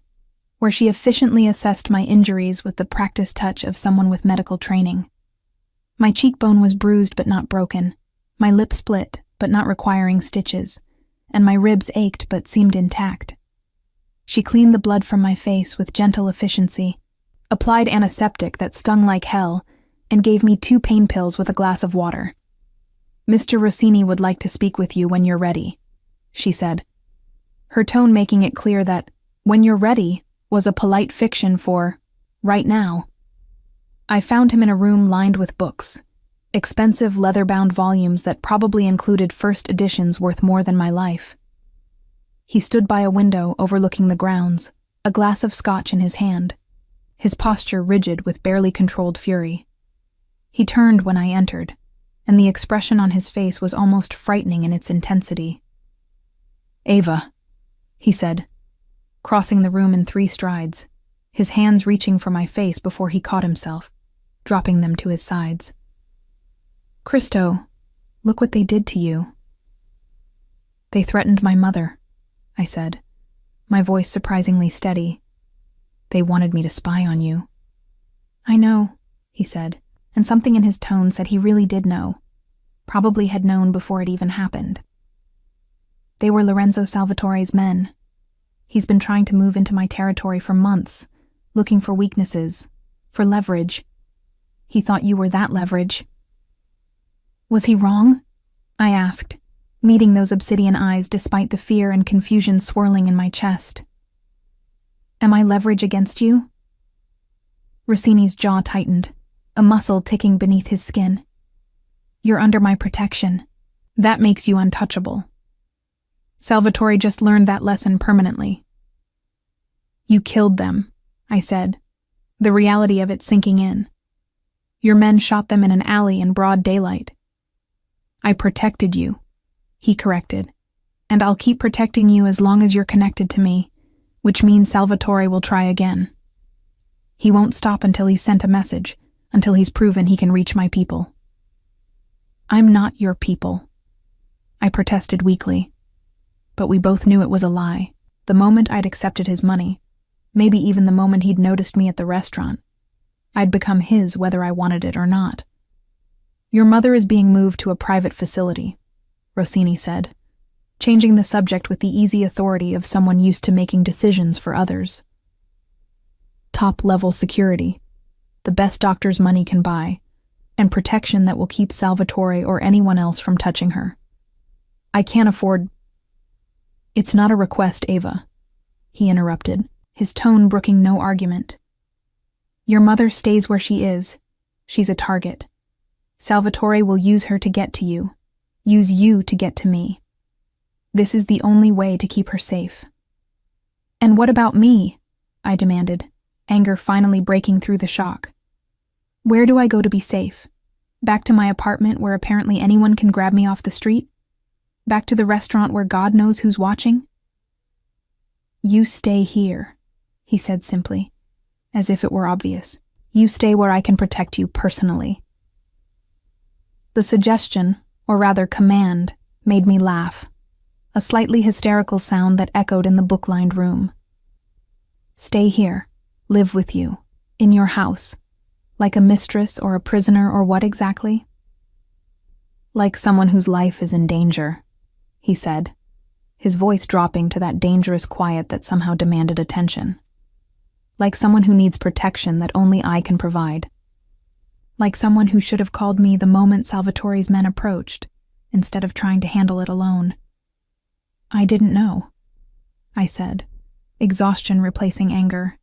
where she efficiently assessed my injuries with the practiced touch of someone with medical training. My cheekbone was bruised but not broken, my lip split but not requiring stitches, and my ribs ached but seemed intact. She cleaned the blood from my face with gentle efficiency, applied antiseptic that stung like hell, and gave me 2 pain pills with a glass of water. "Mr. Rossini would like to speak with you when you're ready," she said, her tone making it clear that "when you're ready" was a polite fiction for right now. I found him in a room lined with books, expensive leather-bound volumes that probably included first editions worth more than my life. He stood by a window overlooking the grounds, a glass of scotch in his hand, his posture rigid with barely controlled fury. He turned when I entered, and the expression on his face was almost frightening in its intensity. "Ava," he said, crossing the room in 3 strides, his hands reaching for my face before he caught himself, dropping them to his sides. "Christo, look what they did to you." "They threatened my mother," I said, my voice surprisingly steady. "They wanted me to spy on you." "I know," he said, and something in his tone said he really did know, probably had known before it even happened. "They were Lorenzo Salvatore's men. He's been trying to move into my territory for months, looking for weaknesses, for leverage. He thought you were that leverage." "Was he wrong?" I asked, meeting those obsidian eyes despite the fear and confusion swirling in my chest. "Am I leverage against you?" Rossini's jaw tightened, a muscle ticking beneath his skin. "You're under my protection. That makes you untouchable. Salvatore just learned that lesson permanently." "You killed them," I said, the reality of it sinking in. "Your men shot them in an alley in broad daylight." "I protected you," he corrected, "and I'll keep protecting you as long as you're connected to me, which means Salvatore will try again. He won't stop until he's sent a message, until he's proven he can reach my people." "I'm not your people," I protested weakly. But we both knew it was a lie, the moment I'd accepted his money, maybe even the moment he'd noticed me at the restaurant. I'd become his whether I wanted it or not. "Your mother is being moved to a private facility," Rossini said, changing the subject with the easy authority of someone used to making decisions for others. "Top-level security, the best doctor's money can buy, and protection that will keep Salvatore or anyone else from touching her. I can't afford—" "It's not a request, Ava," he interrupted, his tone brooking no argument. "Your mother stays where she is. She's a target. Salvatore will use her to get to you, use you to get to me. This is the only way to keep her safe." "And what about me?" I demanded, anger finally breaking through the shock. "Where do I go to be safe? Back to my apartment where apparently anyone can grab me off the street? Back to the restaurant where God knows who's watching?" "You stay here," he said simply, as if it were obvious. "You stay where I can protect you personally." The suggestion, or rather command, made me laugh, a slightly hysterical sound that echoed in the book-lined room. "Stay here, live with you, in your house, like a mistress or a prisoner or what exactly?" "Like someone whose life is in danger," he said, his voice dropping to that dangerous quiet that somehow demanded attention. "Like someone who needs protection that only I can provide. Like someone who should have called me the moment Salvatore's men approached, instead of trying to handle it alone." "I didn't know," I said, exhaustion replacing anger.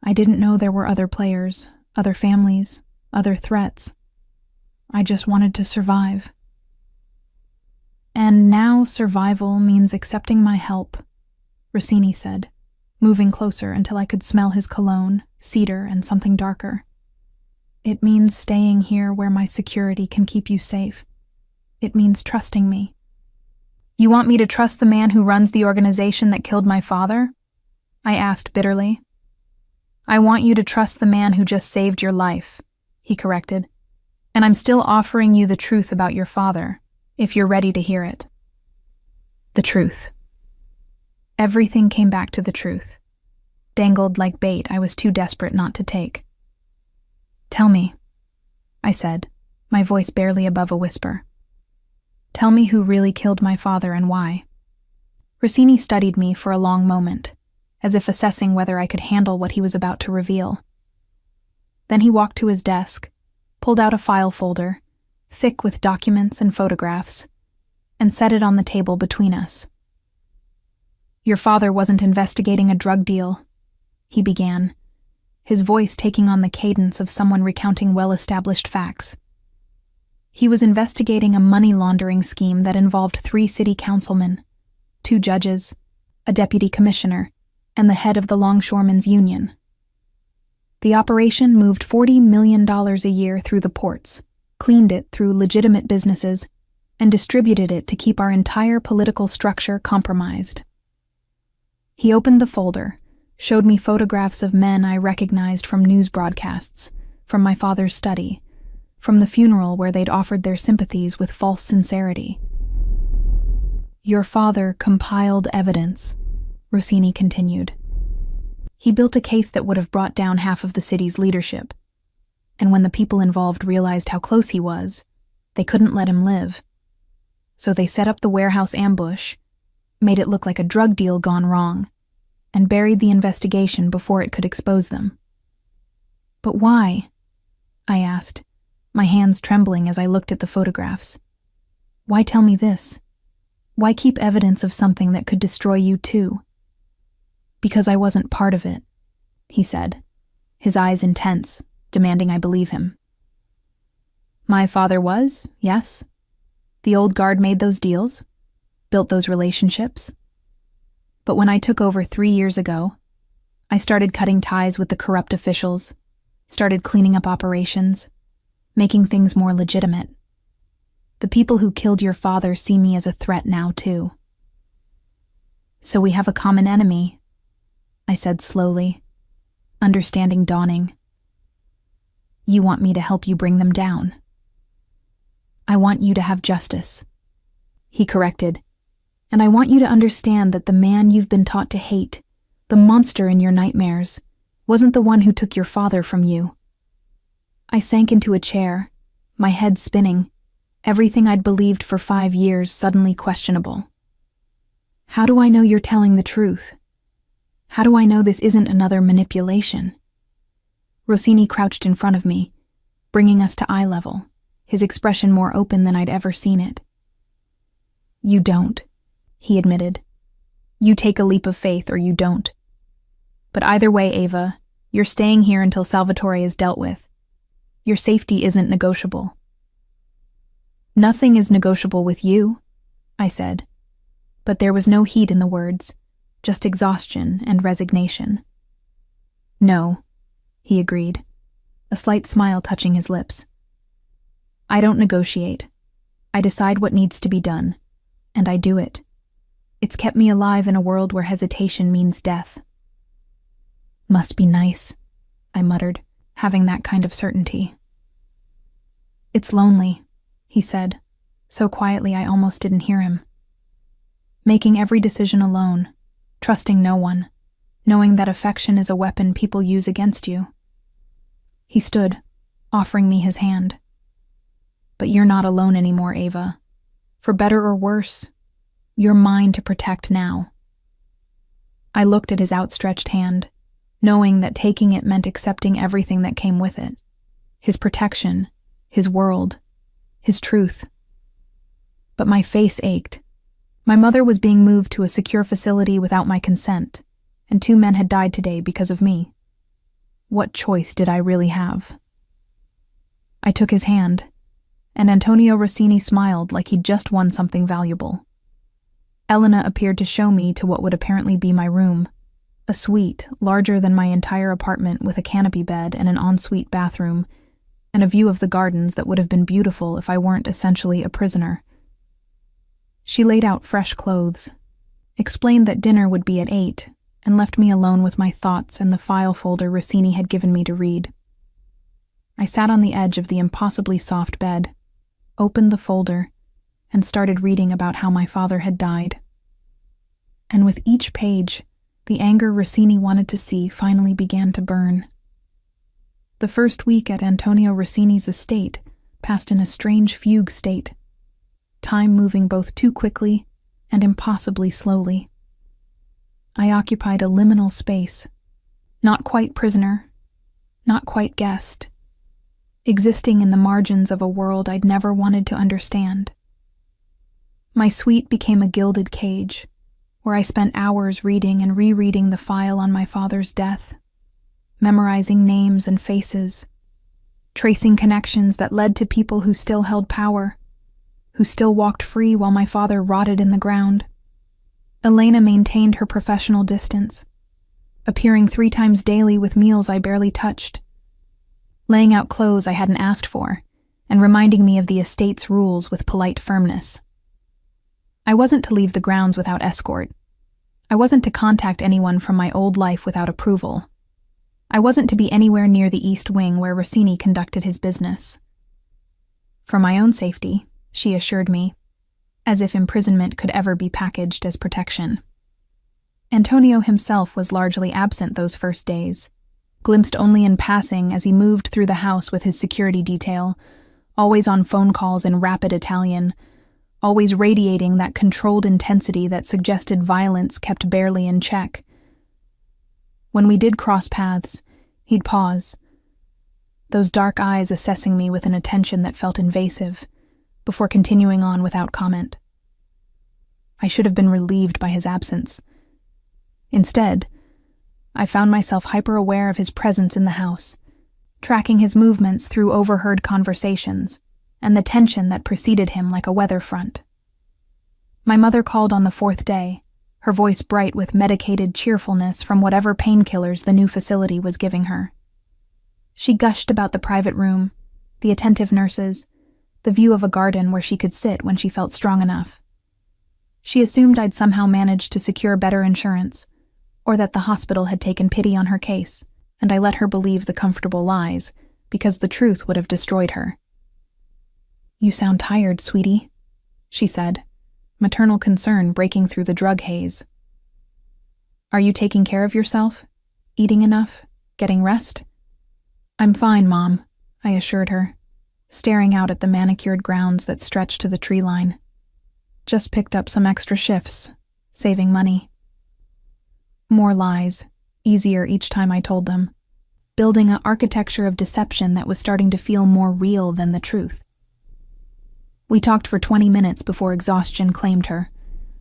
"I didn't know there were other players, other families, other threats. I just wanted to survive. And now survival means accepting my help, Rossini said, moving closer until I could smell his cologne, cedar, and something darker. It means staying here where my security can keep you safe. It means trusting me. You want me to trust the man who runs the organization that killed my father? I asked bitterly. I want you to trust the man who just saved your life, he corrected. And I'm still offering you the truth about your father, if you're ready to hear it. The truth. Everything came back to the truth. Dangled like bait I was too desperate not to take. Tell me, I said, my voice barely above a whisper. Tell me who really killed my father and why. Rossini studied me for a long moment, as if assessing whether I could handle what he was about to reveal. Then he walked to his desk, pulled out a file folder, thick with documents and photographs, and set it on the table between us. Your father wasn't investigating a drug deal, he began, his voice taking on the cadence of someone recounting well-established facts. He was investigating a money laundering scheme that involved 3 city councilmen, 2 judges, a deputy commissioner, and the head of the Longshoremen's Union. The operation moved $40 million a year through the ports, cleaned it through legitimate businesses, and distributed it to keep our entire political structure compromised. He opened the folder, showed me photographs of men I recognized from news broadcasts, from my father's study, from the funeral where they'd offered their sympathies with false sincerity. Your father compiled evidence, Rossini continued. He built a case that would have brought down half of the city's leadership. And when the people involved realized how close he was, they couldn't let him live. So they set up the warehouse ambush, made it look like a drug deal gone wrong, and buried the investigation before it could expose them. But why? I asked, my hands trembling as I looked at the photographs. Why tell me this? Why keep evidence of something that could destroy you too? Because I wasn't part of it, he said, his eyes intense, demanding I believe him. My father was, yes. The old guard made those deals, built those relationships. But when I took over 3 years ago, I started cutting ties with the corrupt officials, started cleaning up operations, making things more legitimate. The people who killed your father see me as a threat now, too. So we have a common enemy, I said slowly, understanding dawning. You want me to help you bring them down. I want you to have justice, he corrected, and I want you to understand that the man you've been taught to hate, the monster in your nightmares, wasn't the one who took your father from you. I sank into a chair, my head spinning, everything I'd believed for 5 years suddenly questionable. How do I know you're telling the truth? How do I know this isn't another manipulation? Rossini crouched in front of me, bringing us to eye level, his expression more open than I'd ever seen it. You don't, he admitted. You take a leap of faith or you don't. But either way, Ava, you're staying here until Salvatore is dealt with. Your safety isn't negotiable. Nothing is negotiable with you, I said. But there was no heat in the words, just exhaustion and resignation. No, he agreed, a slight smile touching his lips. I don't negotiate. I decide what needs to be done, and I do it. It's kept me alive in a world where hesitation means death. Must be nice, I muttered, having that kind of certainty. It's lonely, he said, so quietly I almost didn't hear him. Making every decision alone, trusting no one, knowing that affection is a weapon people use against you. He stood, offering me his hand. But you're not alone anymore, Ava. For better or worse, you're mine to protect now. I looked at his outstretched hand, knowing that taking it meant accepting everything that came with it. His protection, his world, his truth. But my face ached. My mother was being moved to a secure facility without my consent, and 2 men had died today because of me. What choice did I really have? I took his hand, and Antonio Rossini smiled like he'd just won something valuable. Elena appeared to show me to what would apparently be my room, a suite larger than my entire apartment with a canopy bed and an ensuite bathroom, and a view of the gardens that would have been beautiful if I weren't essentially a prisoner. She laid out fresh clothes, explained that dinner would be at 8, and left me alone with my thoughts and the file folder Rossini had given me to read. I sat on the edge of the impossibly soft bed, opened the folder, and started reading about how my father had died. And with each page, the anger Rossini wanted to see finally began to burn. The first week at Antonio Rossini's estate passed in a strange fugue state, time moving both too quickly and impossibly slowly. I occupied a liminal space, not quite prisoner, not quite guest, existing in the margins of a world I'd never wanted to understand. My suite became a gilded cage, where I spent hours reading and rereading the file on my father's death, memorizing names and faces, tracing connections that led to people who still held power, who still walked free while my father rotted in the ground. Elena maintained her professional distance, appearing 3 times daily with meals I barely touched, laying out clothes I hadn't asked for, and reminding me of the estate's rules with polite firmness. I wasn't to leave the grounds without escort. I wasn't to contact anyone from my old life without approval. I wasn't to be anywhere near the East Wing where Rossini conducted his business. For my own safety, she assured me, as if imprisonment could ever be packaged as protection. Antonio himself was largely absent those first days, glimpsed only in passing as he moved through the house with his security detail, always on phone calls in rapid Italian, always radiating that controlled intensity that suggested violence kept barely in check. When we did cross paths, he'd pause, those dark eyes assessing me with an attention that felt invasive, before continuing on without comment. I should have been relieved by his absence. Instead, I found myself hyper-aware of his presence in the house, tracking his movements through overheard conversations, and the tension that preceded him like a weather front. My mother called on the 4th day, her voice bright with medicated cheerfulness from whatever painkillers the new facility was giving her. She gushed about the private room, the attentive nurses, the view of a garden where she could sit when she felt strong enough. She assumed I'd somehow managed to secure better insurance, or that the hospital had taken pity on her case, and I let her believe the comfortable lies, because the truth would have destroyed her. "You sound tired, sweetie," she said, maternal concern breaking through the drug haze. "Are you taking care of yourself? Eating enough? Getting rest?" "I'm fine, Mom," I assured her, staring out at the manicured grounds that stretched to the tree line. "Just picked up some extra shifts, saving money." More lies, easier each time I told them, building an architecture of deception that was starting to feel more real than the truth. We talked for 20 minutes before exhaustion claimed her,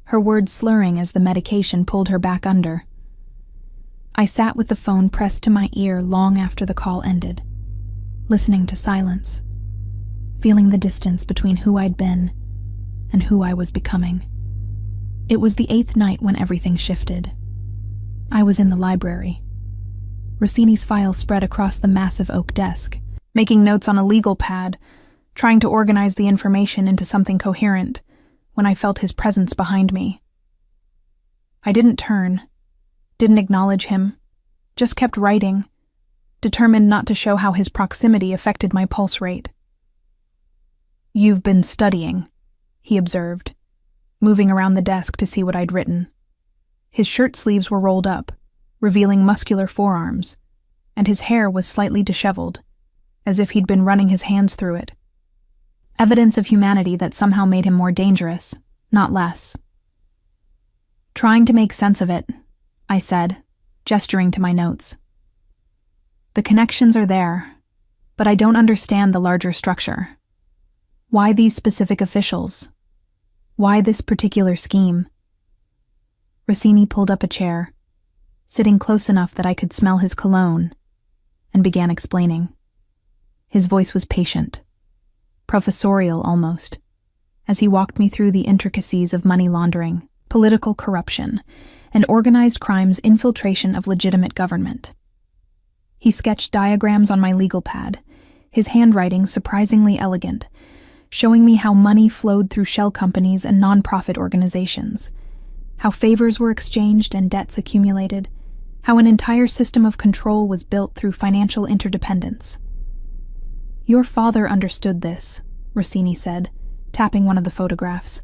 her words slurring as the medication pulled her back under. I sat with the phone pressed to my ear long after the call ended, listening to silence, feeling the distance between who I'd been and who I was becoming. It was the 8th night when everything shifted. I was in the library. Rossini's file spread across the massive oak desk, making notes on a legal pad, trying to organize the information into something coherent, when I felt his presence behind me. I didn't turn, didn't acknowledge him, just kept writing, determined not to show how his proximity affected my pulse rate. "You've been studying," he observed, moving around the desk to see what I'd written. His shirt sleeves were rolled up, revealing muscular forearms, and his hair was slightly disheveled, as if he'd been running his hands through it. Evidence of humanity that somehow made him more dangerous, not less. "Trying to make sense of it," I said, gesturing to my notes. "The connections are there, but I don't understand the larger structure. Why these specific officials? Why this particular scheme?" Rossini pulled up a chair, sitting close enough that I could smell his cologne, and began explaining. His voice was patient, professorial almost, as he walked me through the intricacies of money laundering, political corruption, and organized crime's infiltration of legitimate government. He sketched diagrams on my legal pad, his handwriting surprisingly elegant, showing me how money flowed through shell companies and nonprofit organizations, how favors were exchanged and debts accumulated, how an entire system of control was built through financial interdependence. "Your father understood this," Rossini said, tapping one of the photographs.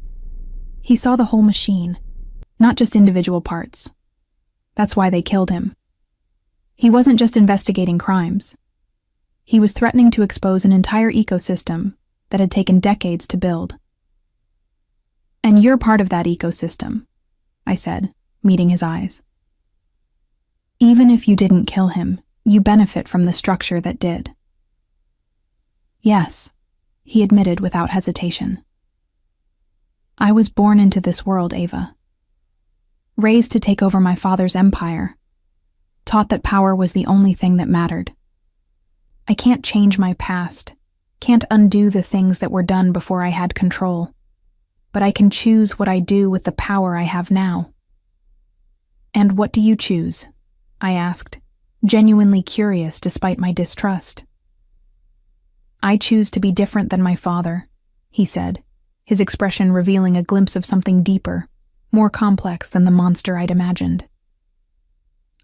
"He saw the whole machine, not just individual parts. That's why they killed him. He wasn't just investigating crimes. He was threatening to expose an entire ecosystem that had taken decades to build." "And you're part of that ecosystem," I said, meeting his eyes. "Even if you didn't kill him, you benefit from the structure that did." "Yes," he admitted without hesitation. "I was born into this world, Ava. Raised to take over my father's empire. Taught that power was the only thing that mattered. I can't change my past, can't undo the things that were done before I had control, but I can choose what I do with the power I have now." "And what do you choose?" I asked, genuinely curious despite my distrust. "I choose to be different than my father," he said, his expression revealing a glimpse of something deeper, more complex than the monster I'd imagined.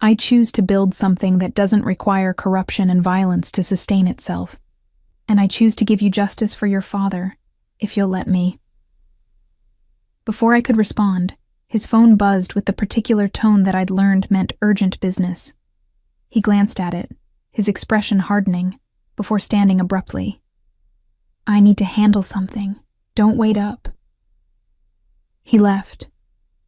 "I choose to build something that doesn't require corruption and violence to sustain itself. And I choose to give you justice for your father, if you'll let me." Before I could respond, his phone buzzed with the particular tone that I'd learned meant urgent business. He glanced at it, his expression hardening, before standing abruptly. "I need to handle something. Don't wait up." He left,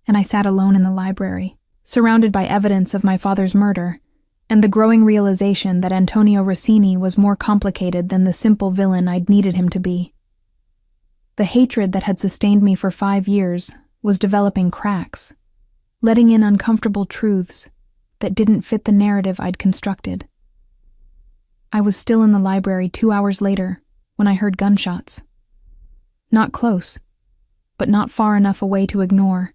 and I sat alone in the library, surrounded by evidence of my father's murder, and the growing realization that Antonio Rossini was more complicated than the simple villain I'd needed him to be. The hatred that had sustained me for 5 years was developing cracks, letting in uncomfortable truths that didn't fit the narrative I'd constructed. I was still in the library 2 hours later when I heard gunshots. Not close, but not far enough away to ignore.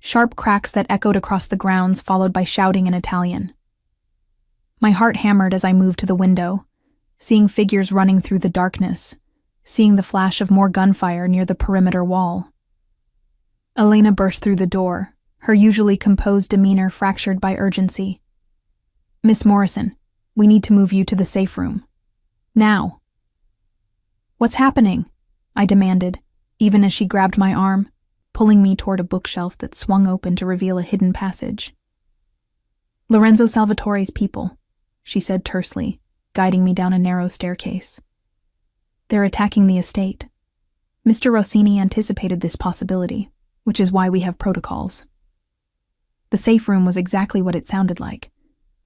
Sharp cracks that echoed across the grounds, followed by shouting in Italian. My heart hammered as I moved to the window, seeing figures running through the darkness, seeing the flash of more gunfire near the perimeter wall. Elena burst through the door, her usually composed demeanor fractured by urgency. "Miss Morrison, we need to move you to the safe room. Now." "What's happening?" I demanded, even as she grabbed my arm, pulling me toward a bookshelf that swung open to reveal a hidden passage. "Lorenzo Salvatore's people," she said tersely, guiding me down a narrow staircase. "They're attacking the estate. Mr. Rossini anticipated this possibility, which is why we have protocols." The safe room was exactly what it sounded like.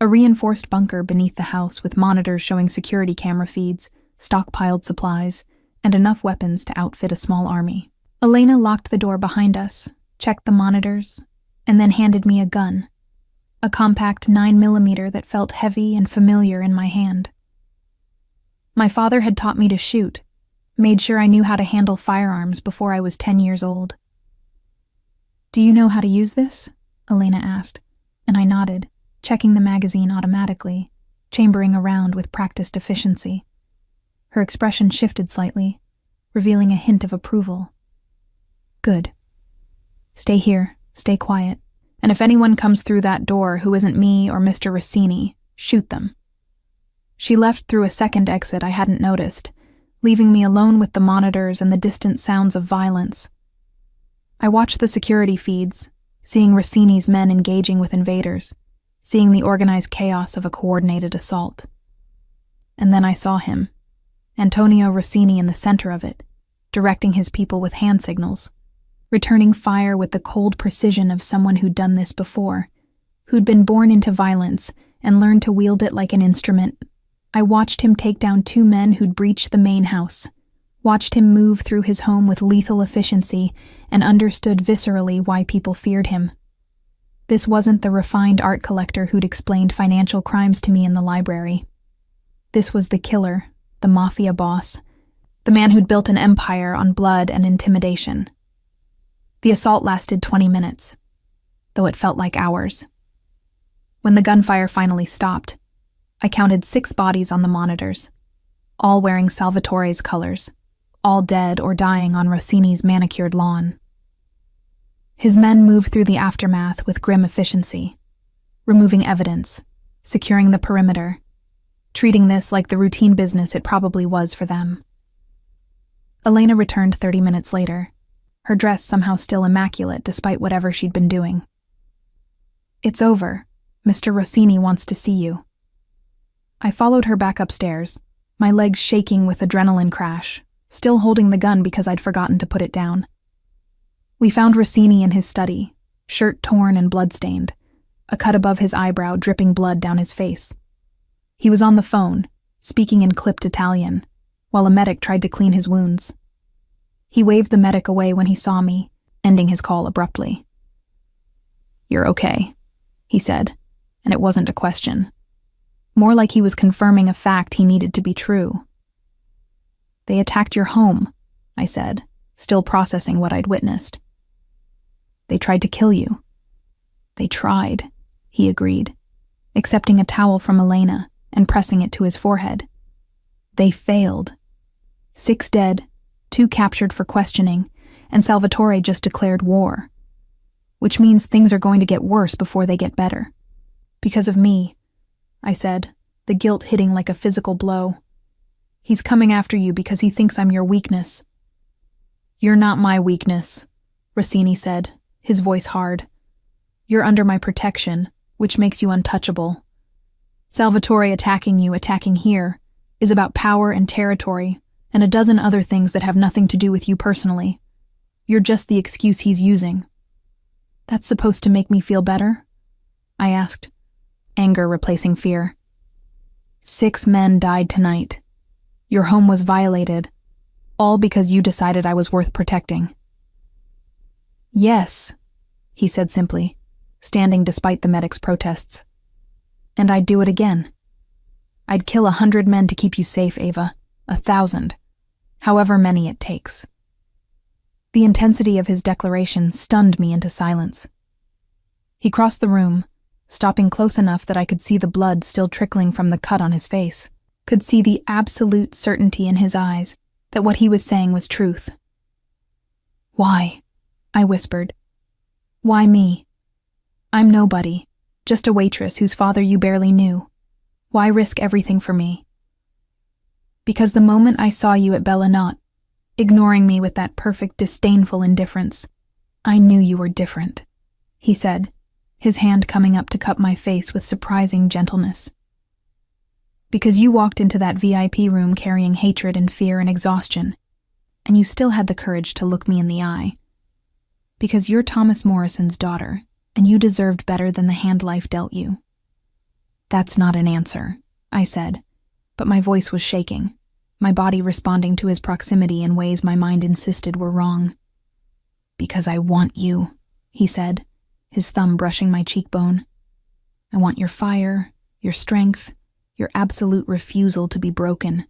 A reinforced bunker beneath the house with monitors showing security camera feeds, stockpiled supplies, and enough weapons to outfit a small army. Elena locked the door behind us, checked the monitors, and then handed me a gun, a compact 9mm that felt heavy and familiar in my hand. My father had taught me to shoot, made sure I knew how to handle firearms before I was 10 years old. "Do you know how to use this?" Elena asked, and I nodded, checking the magazine automatically, chambering around with practiced efficiency. Her expression shifted slightly, revealing a hint of approval. "Good. Stay here, stay quiet, and if anyone comes through that door who isn't me or Mr. Rossini, shoot them." She left through a second exit I hadn't noticed, leaving me alone with the monitors and the distant sounds of violence. I watched the security feeds, seeing Rossini's men engaging with invaders, seeing the organized chaos of a coordinated assault. And then I saw him, Antonio Rossini in the center of it, directing his people with hand signals, returning fire with the cold precision of someone who'd done this before, who'd been born into violence and learned to wield it like an instrument. I watched him take down 2 men who'd breached the main house, watched him move through his home with lethal efficiency, and understood viscerally why people feared him. This wasn't the refined art collector who'd explained financial crimes to me in the library. This was the killer, the Mafia boss, the man who'd built an empire on blood and intimidation. The assault lasted 20 minutes, though it felt like hours. When the gunfire finally stopped, I counted 6 bodies on the monitors, all wearing Salvatore's colors, all dead or dying on Rossini's manicured lawn. His men moved through the aftermath with grim efficiency, removing evidence, securing the perimeter, treating this like the routine business it probably was for them. Elena returned 30 minutes later, her dress somehow still immaculate despite whatever she'd been doing. "It's over. Mr. Rossini wants to see you." I followed her back upstairs, my legs shaking with adrenaline crash, still holding the gun because I'd forgotten to put it down. We found Rossini in his study, shirt torn and blood-stained, a cut above his eyebrow dripping blood down his face. He was on the phone, speaking in clipped Italian, while a medic tried to clean his wounds. He waved the medic away when he saw me, ending his call abruptly. "You're okay," he said, and it wasn't a question. More like he was confirming a fact he needed to be true. "They attacked your home," I said, still processing what I'd witnessed. "They tried to kill you." "They tried," he agreed, accepting a towel from Elena and pressing it to his forehead. "They failed. 6 dead, 2 captured for questioning, and Salvatore just declared war. Which means things are going to get worse before they get better. Because of me," I said, the guilt hitting like a physical blow. "He's coming after you because he thinks I'm your weakness." "You're not my weakness," Rossini said, his voice hard. "You're under my protection, which makes you untouchable. Salvatore attacking here, is about power and territory, and a dozen other things that have nothing to do with you personally. You're just the excuse he's using." "That's supposed to make me feel better?" I asked, anger replacing fear. 6 men died tonight. Your home was violated, all because you decided I was worth protecting." "Yes," he said simply, standing despite the medic's protests. "And I'd do it again. I'd kill 100 men to keep you safe, Ava. 1,000. However many it takes." The intensity of his declaration stunned me into silence. He crossed the room, stopping close enough that I could see the blood still trickling from the cut on his face, could see the absolute certainty in his eyes that what he was saying was truth. "Why?" I whispered. "Why me? I'm nobody, just a waitress whose father you barely knew. Why risk everything for me?" "Because the moment I saw you at Bellinot, ignoring me with that perfect disdainful indifference, I knew you were different," he said, his hand coming up to cup my face with surprising gentleness. "Because you walked into that VIP room carrying hatred and fear and exhaustion, and you still had the courage to look me in the eye. Because you're Thomas Morrison's daughter, and you deserved better than the hand life dealt you." "That's not an answer," I said, but my voice was shaking, my body responding to his proximity in ways my mind insisted were wrong. "Because I want you," he said, his thumb brushing my cheekbone. "I want your fire, your strength, your absolute refusal to be broken.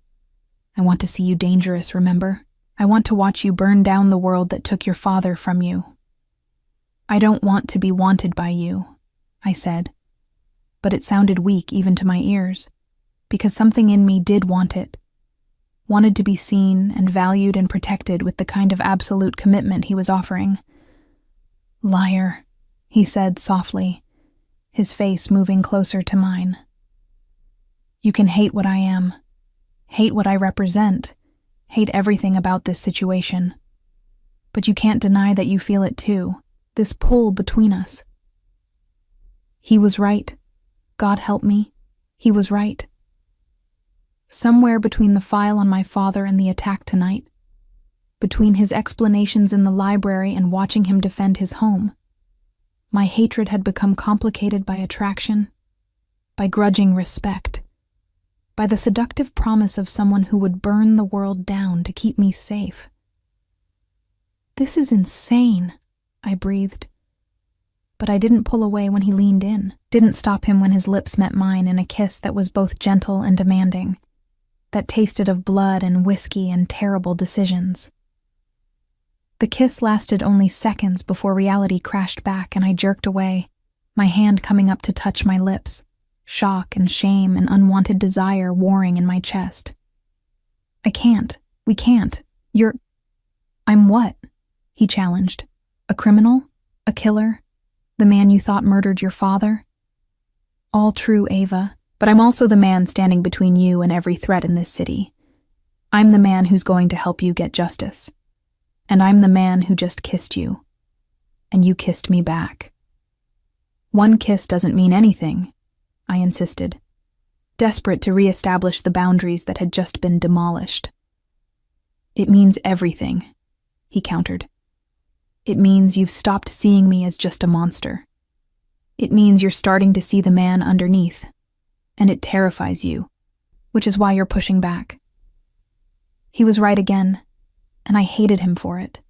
I want to see you dangerous, remember? I want to watch you burn down the world that took your father from you." "I don't want to be wanted by you," I said, but it sounded weak even to my ears, because something in me did want it, wanted to be seen and valued and protected with the kind of absolute commitment he was offering. "Liar," he said softly, his face moving closer to mine. "You can hate what I am, hate what I represent, hate everything about this situation. But you can't deny that you feel it too, this pull between us." He was right. God help me, he was right. Somewhere between the file on my father and the attack tonight, between his explanations in the library and watching him defend his home, my hatred had become complicated by attraction, by grudging respect, by the seductive promise of someone who would burn the world down to keep me safe. "This is insane," I breathed. But I didn't pull away when he leaned in, didn't stop him when his lips met mine in a kiss that was both gentle and demanding, that tasted of blood and whiskey and terrible decisions. The kiss lasted only seconds before reality crashed back and I jerked away, my hand coming up to touch my lips, shock and shame and unwanted desire warring in my chest. "I can't. We can't. I'm what?" he challenged. "A criminal? A killer? The man you thought murdered your father?" "All true, Ava, but I'm also the man standing between you and every threat in this city. I'm the man who's going to help you get justice. And I'm the man who just kissed you. And you kissed me back." "One kiss doesn't mean anything," I insisted, desperate to re-establish the boundaries that had just been demolished. "It means everything," he countered. "It means you've stopped seeing me as just a monster. It means you're starting to see the man underneath, and it terrifies you, which is why you're pushing back." He was right again, and I hated him for it.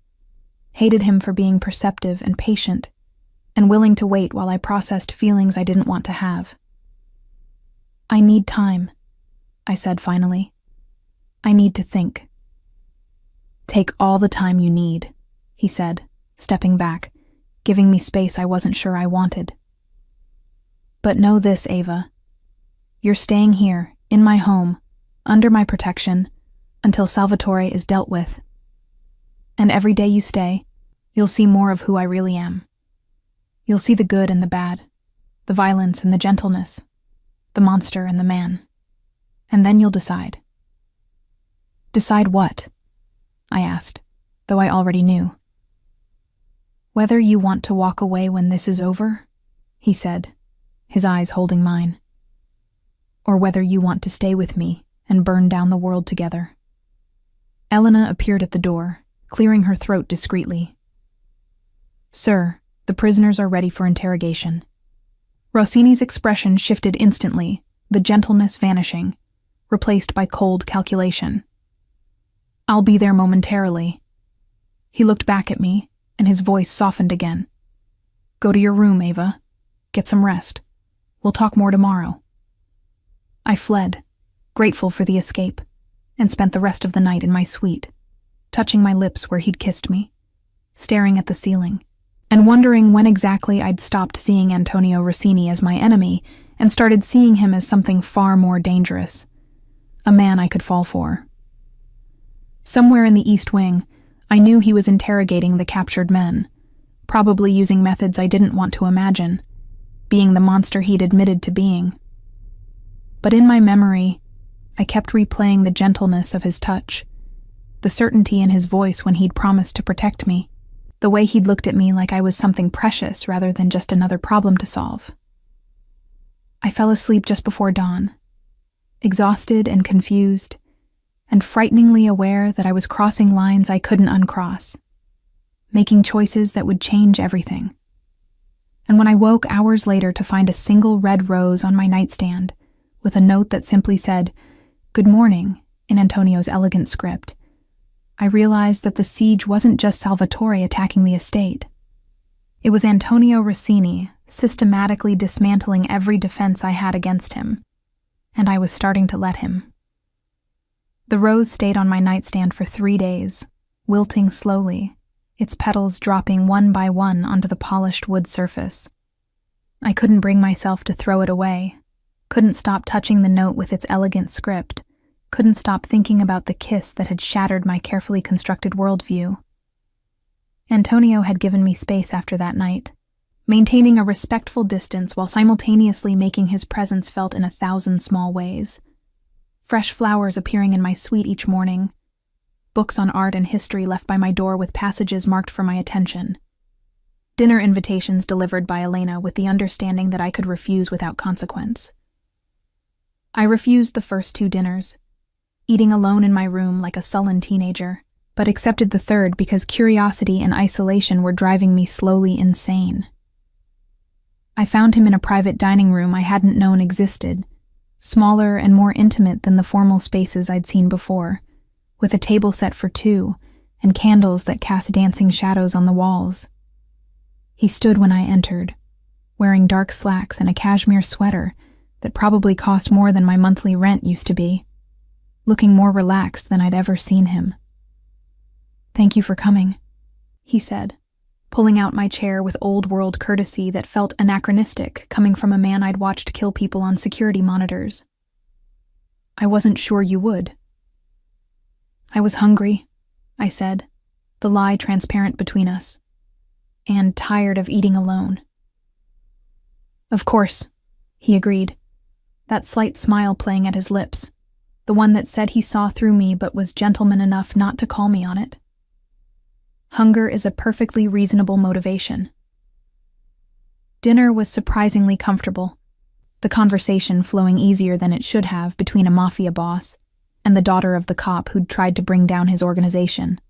Hated him for being perceptive and patient, and willing to wait while I processed feelings I didn't want to have. "I need time," I said finally. "I need to think." "Take all the time you need," he said, stepping back, giving me space I wasn't sure I wanted. "But know this, Ava. You're staying here, in my home, under my protection, until Salvatore is dealt with. And every day you stay, you'll see more of who I really am. You'll see the good and the bad, the violence and the gentleness, the monster and the man. And then you'll decide." "Decide what?" I asked, though I already knew. "Whether you want to walk away when this is over," he said, his eyes holding mine. "Or whether you want to stay with me and burn down the world together." Elena appeared at the door, clearing her throat discreetly. "Sir, the prisoners are ready for interrogation." Rossini's expression shifted instantly, the gentleness vanishing, replaced by cold calculation. "I'll be there momentarily." He looked back at me, and his voice softened again. "Go to your room, Ava. Get some rest. We'll talk more tomorrow." I fled, grateful for the escape, and spent the rest of the night in my suite, touching my lips where he'd kissed me, staring at the ceiling, and wondering when exactly I'd stopped seeing Antonio Rossini as my enemy and started seeing him as something far more dangerous, a man I could fall for. Somewhere in the East Wing, I knew he was interrogating the captured men, probably using methods I didn't want to imagine, being the monster he'd admitted to being. But in my memory, I kept replaying the gentleness of his touch, the certainty in his voice when he'd promised to protect me, the way he'd looked at me like I was something precious rather than just another problem to solve. I fell asleep just before dawn, exhausted and confused, and frighteningly aware that I was crossing lines I couldn't uncross, making choices that would change everything. And when I woke hours later to find a single red rose on my nightstand, with a note that simply said, "Good morning," in Antonio's elegant script, I realized that the siege wasn't just Salvatore attacking the estate. It was Antonio Rossini systematically dismantling every defense I had against him, and I was starting to let him. The rose stayed on my nightstand for 3 days, wilting slowly, its petals dropping one by one onto the polished wood surface. I couldn't bring myself to throw it away, couldn't stop touching the note with its elegant script, couldn't stop thinking about the kiss that had shattered my carefully constructed worldview. Antonio had given me space after that night, maintaining a respectful distance while simultaneously making his presence felt in 1,000 small ways. Fresh flowers appearing in my suite each morning, books on art and history left by my door with passages marked for my attention, dinner invitations delivered by Elena with the understanding that I could refuse without consequence. I refused the first 2 dinners, eating alone in my room like a sullen teenager, but accepted the third because curiosity and isolation were driving me slowly insane. I found him in a private dining room I hadn't known existed, smaller and more intimate than the formal spaces I'd seen before, with a table set for 2 and candles that cast dancing shadows on the walls. He stood when I entered, wearing dark slacks and a cashmere sweater that probably cost more than my monthly rent used to be. looking more relaxed than I'd ever seen him. "Thank you for coming," he said, pulling out my chair with old-world courtesy that felt anachronistic coming from a man I'd watched kill people on security monitors. "I wasn't sure you would." "I was hungry," I said, the lie transparent between us, "and tired of eating alone." "Of course," he agreed, that slight smile playing at his lips, the one that said he saw through me but was gentleman enough not to call me on it. Hunger is a perfectly reasonable motivation. Dinner was surprisingly comfortable, the conversation flowing easier than it should have between a Mafia boss and the daughter of the cop who'd tried to bring down his organization.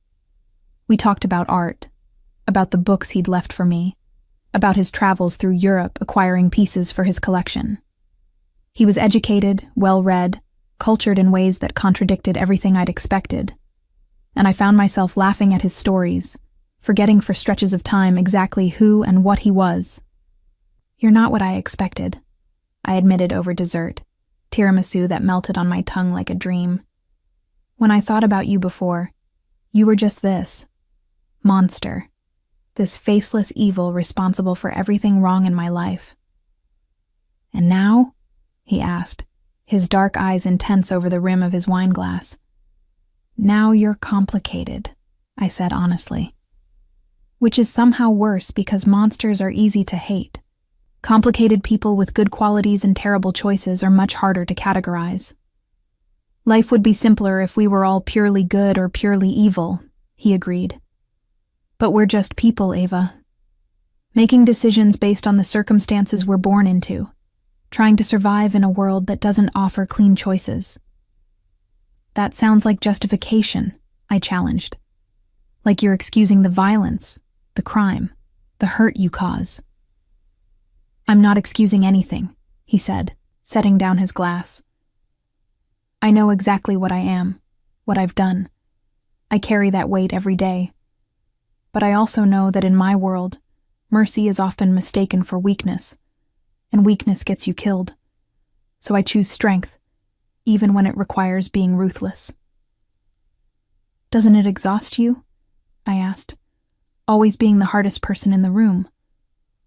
We talked about art, about the books he'd left for me, about his travels through Europe acquiring pieces for his collection. He was educated, well-read, cultured in ways that contradicted everything I'd expected, and I found myself laughing at his stories, forgetting for stretches of time exactly who and what he was. "You're not what I expected," I admitted over dessert, tiramisu that melted on my tongue like a dream. "When I thought about you before, you were just this monster, this faceless evil responsible for everything wrong in my life." "And now?" he asked, his dark eyes intense over the rim of his wine glass. "Now you're complicated," I said honestly. Which is somehow worse because monsters are easy to hate. Complicated people with good qualities and terrible choices are much harder to categorize. "Life would be simpler if we were all purely good or purely evil," he agreed. "But we're just people, Ava. Making decisions based on the circumstances we're born into, trying to survive in a world that doesn't offer clean choices." "That sounds like justification," I challenged. "Like you're excusing the violence, the crime, the hurt you cause." "I'm not excusing anything," he said, setting down his glass. "I know exactly what I am, what I've done. I carry that weight every day. But I also know that in my world, mercy is often mistaken for weakness, and weakness gets you killed. So I choose strength, even when it requires being ruthless." "Doesn't it exhaust you?" I asked. "Always being the hardest person in the room,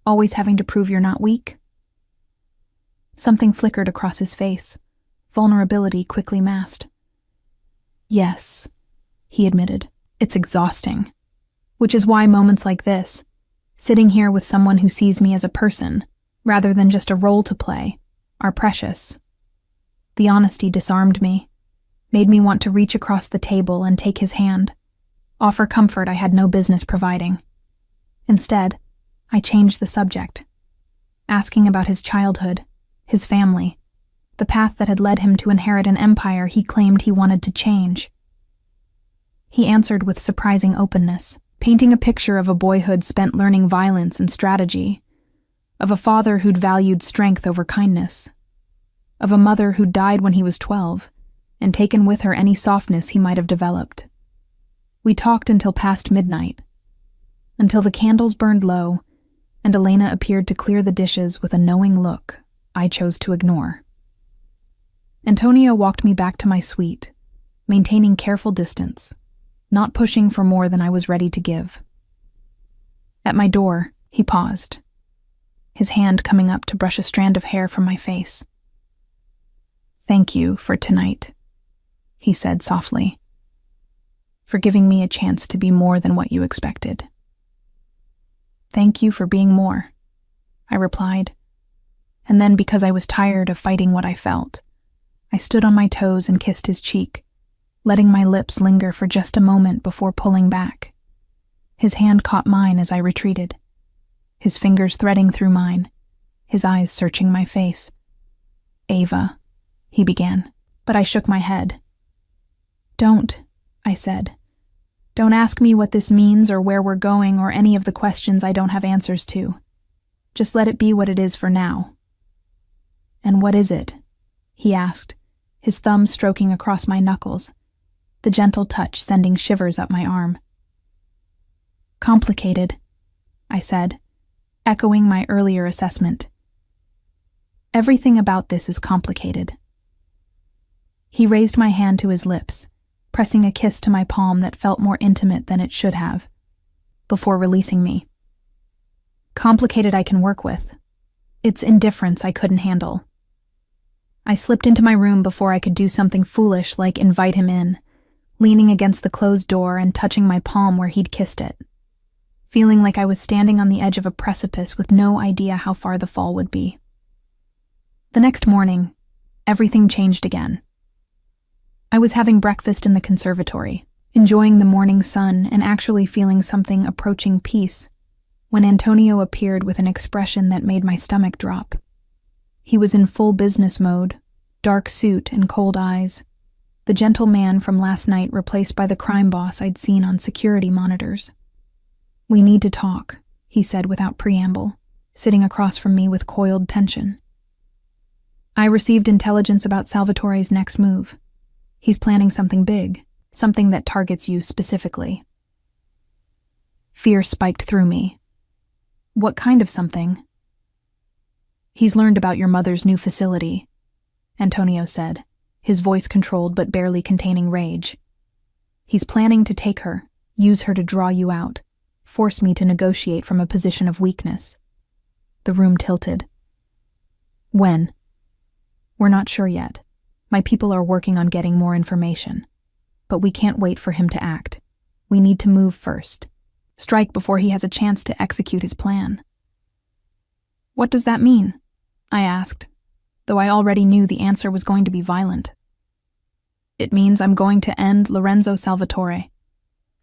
always having to prove you're not weak?" Something flickered across his face, vulnerability quickly masked. "Yes," he admitted, "it's exhausting. Which is why moments like this, sitting here with someone who sees me as a person, rather than just a role to play, are precious." The honesty disarmed me, made me want to reach across the table and take his hand, offer comfort I had no business providing. Instead, I changed the subject, asking about his childhood, his family, the path that had led him to inherit an empire he claimed he wanted to change. He answered with surprising openness, painting a picture of a boyhood spent learning violence and strategy, of a father who'd valued strength over kindness, of a mother who'd died when he was 12 and taken with her any softness he might have developed. We talked until past midnight, until the candles burned low and Elena appeared to clear the dishes with a knowing look I chose to ignore. Antonio walked me back to my suite, maintaining careful distance, not pushing for more than I was ready to give. At my door, he paused, his hand coming up to brush a strand of hair from my face. "Thank you for tonight," he said softly, "for giving me a chance to be more than what you expected." "Thank you for being more," I replied, and then because I was tired of fighting what I felt, I stood on my toes and kissed his cheek, letting my lips linger for just a moment before pulling back. His hand caught mine as I retreated, his fingers threading through mine, his eyes searching my face. "Ava," he began, but I shook my head. "Don't," I said. "Don't ask me what this means or where we're going or any of the questions I don't have answers to. Just let it be what it is for now." "And what is it?" he asked, his thumb stroking across my knuckles, the gentle touch sending shivers up my arm. "Complicated," I said, echoing my earlier assessment. "Everything about this is complicated." He raised my hand to his lips, pressing a kiss to my palm that felt more intimate than it should have, before releasing me. Complicated I can work with. It's indifference I couldn't handle. I slipped into my room before I could do something foolish like invite him in, leaning against the closed door and touching my palm where he'd kissed it, feeling like I was standing on the edge of a precipice with no idea how far the fall would be. The next morning, everything changed again. I was having breakfast in the conservatory, enjoying the morning sun and actually feeling something approaching peace, when Antonio appeared with an expression that made my stomach drop. He was in full business mode, dark suit and cold eyes, the gentle man from last night replaced by the crime boss I'd seen on security monitors. "We need to talk," he said without preamble, sitting across from me with coiled tension. "I received intelligence about Salvatore's next move. He's planning something big, something that targets you specifically." Fear spiked through me. "What kind of something?" "He's learned about your mother's new facility," Antonio said, his voice controlled but barely containing rage. "He's planning to take her, use her to draw you out, force me to negotiate from a position of weakness." The room tilted. "When?" "We're not sure yet. My people are working on getting more information. But we can't wait for him to act. We need to move first. Strike before he has a chance to execute his plan." "What does that mean?" I asked, though I already knew the answer was going to be violent. "It means I'm going to end Lorenzo Salvatore,"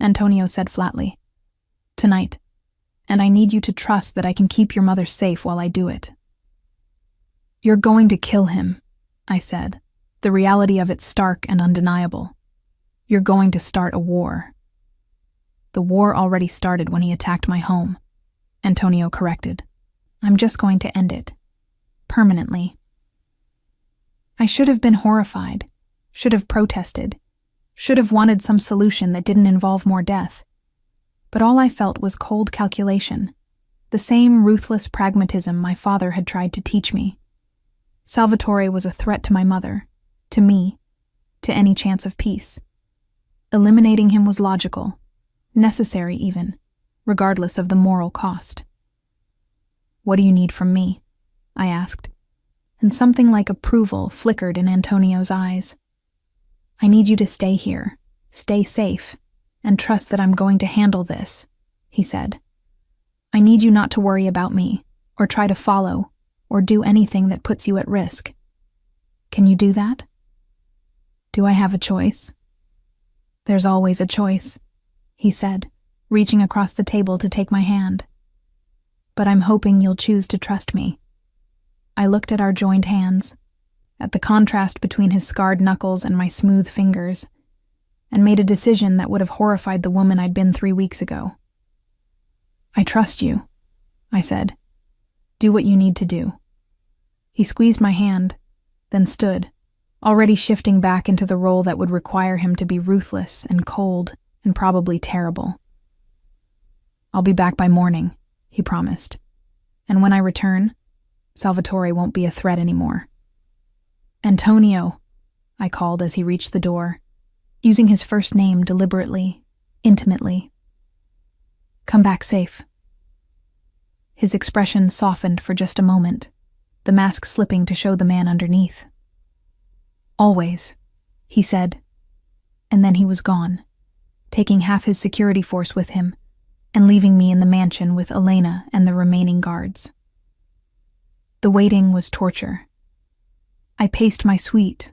Antonio said flatly. "Tonight. And I need you to trust that I can keep your mother safe while I do it." "You're going to kill him," I said, the reality of it stark and undeniable. "You're going to start a war." "The war already started when he attacked my home," Antonio corrected. "I'm just going to end it. Permanently." I should have been horrified, should have protested, should have wanted some solution that didn't involve more death. But all I felt was cold calculation, the same ruthless pragmatism my father had tried to teach me. Salvatore was a threat to my mother, to me, to any chance of peace. Eliminating him was logical, necessary even, regardless of the moral cost. "What do you need from me?" I asked, and something like approval flickered in Antonio's eyes. "I need you to stay here, stay safe, and trust that I'm going to handle this," he said. "I need you not to worry about me, or try to follow, or do anything that puts you at risk. Can you do that?" "Do I have a choice?" "There's always a choice," he said, reaching across the table to take my hand. "But I'm hoping you'll choose to trust me." I looked at our joined hands, at the contrast between his scarred knuckles and my smooth fingers, and made a decision that would have horrified the woman I'd been 3 weeks ago. "I trust you," I said. "Do what you need to do." He squeezed my hand, then stood, already shifting back into the role that would require him to be ruthless and cold and probably terrible. "I'll be back by morning," he promised. "And when I return, Salvatore won't be a threat anymore." "Antonio," I called as he reached the door, using his first name deliberately, intimately. "Come back safe." His expression softened for just a moment, the mask slipping to show the man underneath. "Always," he said, and then he was gone, taking half his security force with him and leaving me in the mansion with Elena and the remaining guards. The waiting was torture. I paced my suite,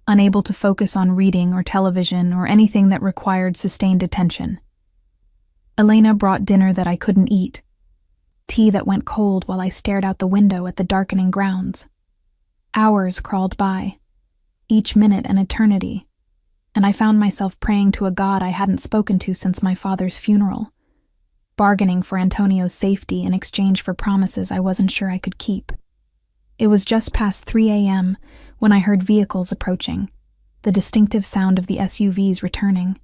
unable to focus on reading or television or anything that required sustained attention. Elena brought dinner that I couldn't eat, tea that went cold while I stared out the window at the darkening grounds. Hours crawled by, each minute an eternity, and I found myself praying to a God I hadn't spoken to since my father's funeral, bargaining for Antonio's safety in exchange for promises I wasn't sure I could keep. It was just past 3 a.m. when I heard vehicles approaching, the distinctive sound of the SUVs returning.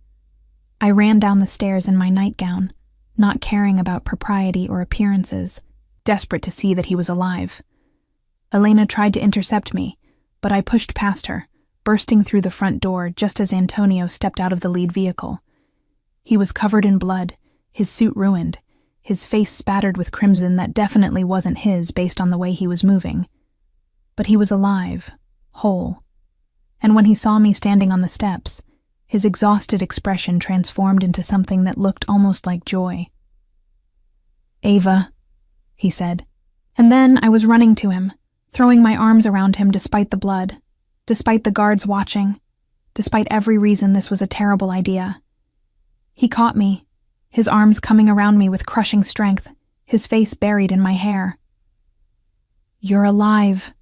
I ran down the stairs in my nightgown, not caring about propriety or appearances, desperate to see that he was alive. Elena tried to intercept me, but I pushed past her, bursting through the front door just as Antonio stepped out of the lead vehicle. He was covered in blood, his suit ruined, his face spattered with crimson that definitely wasn't his based on the way he was moving. But he was alive, whole. And when he saw me standing on the steps, his exhausted expression transformed into something that looked almost like joy. "Ava," he said. And then I was running to him, throwing my arms around him despite the blood, despite the guards watching, despite every reason this was a terrible idea. He caught me, his arms coming around me with crushing strength, his face buried in my hair. "You're alive,"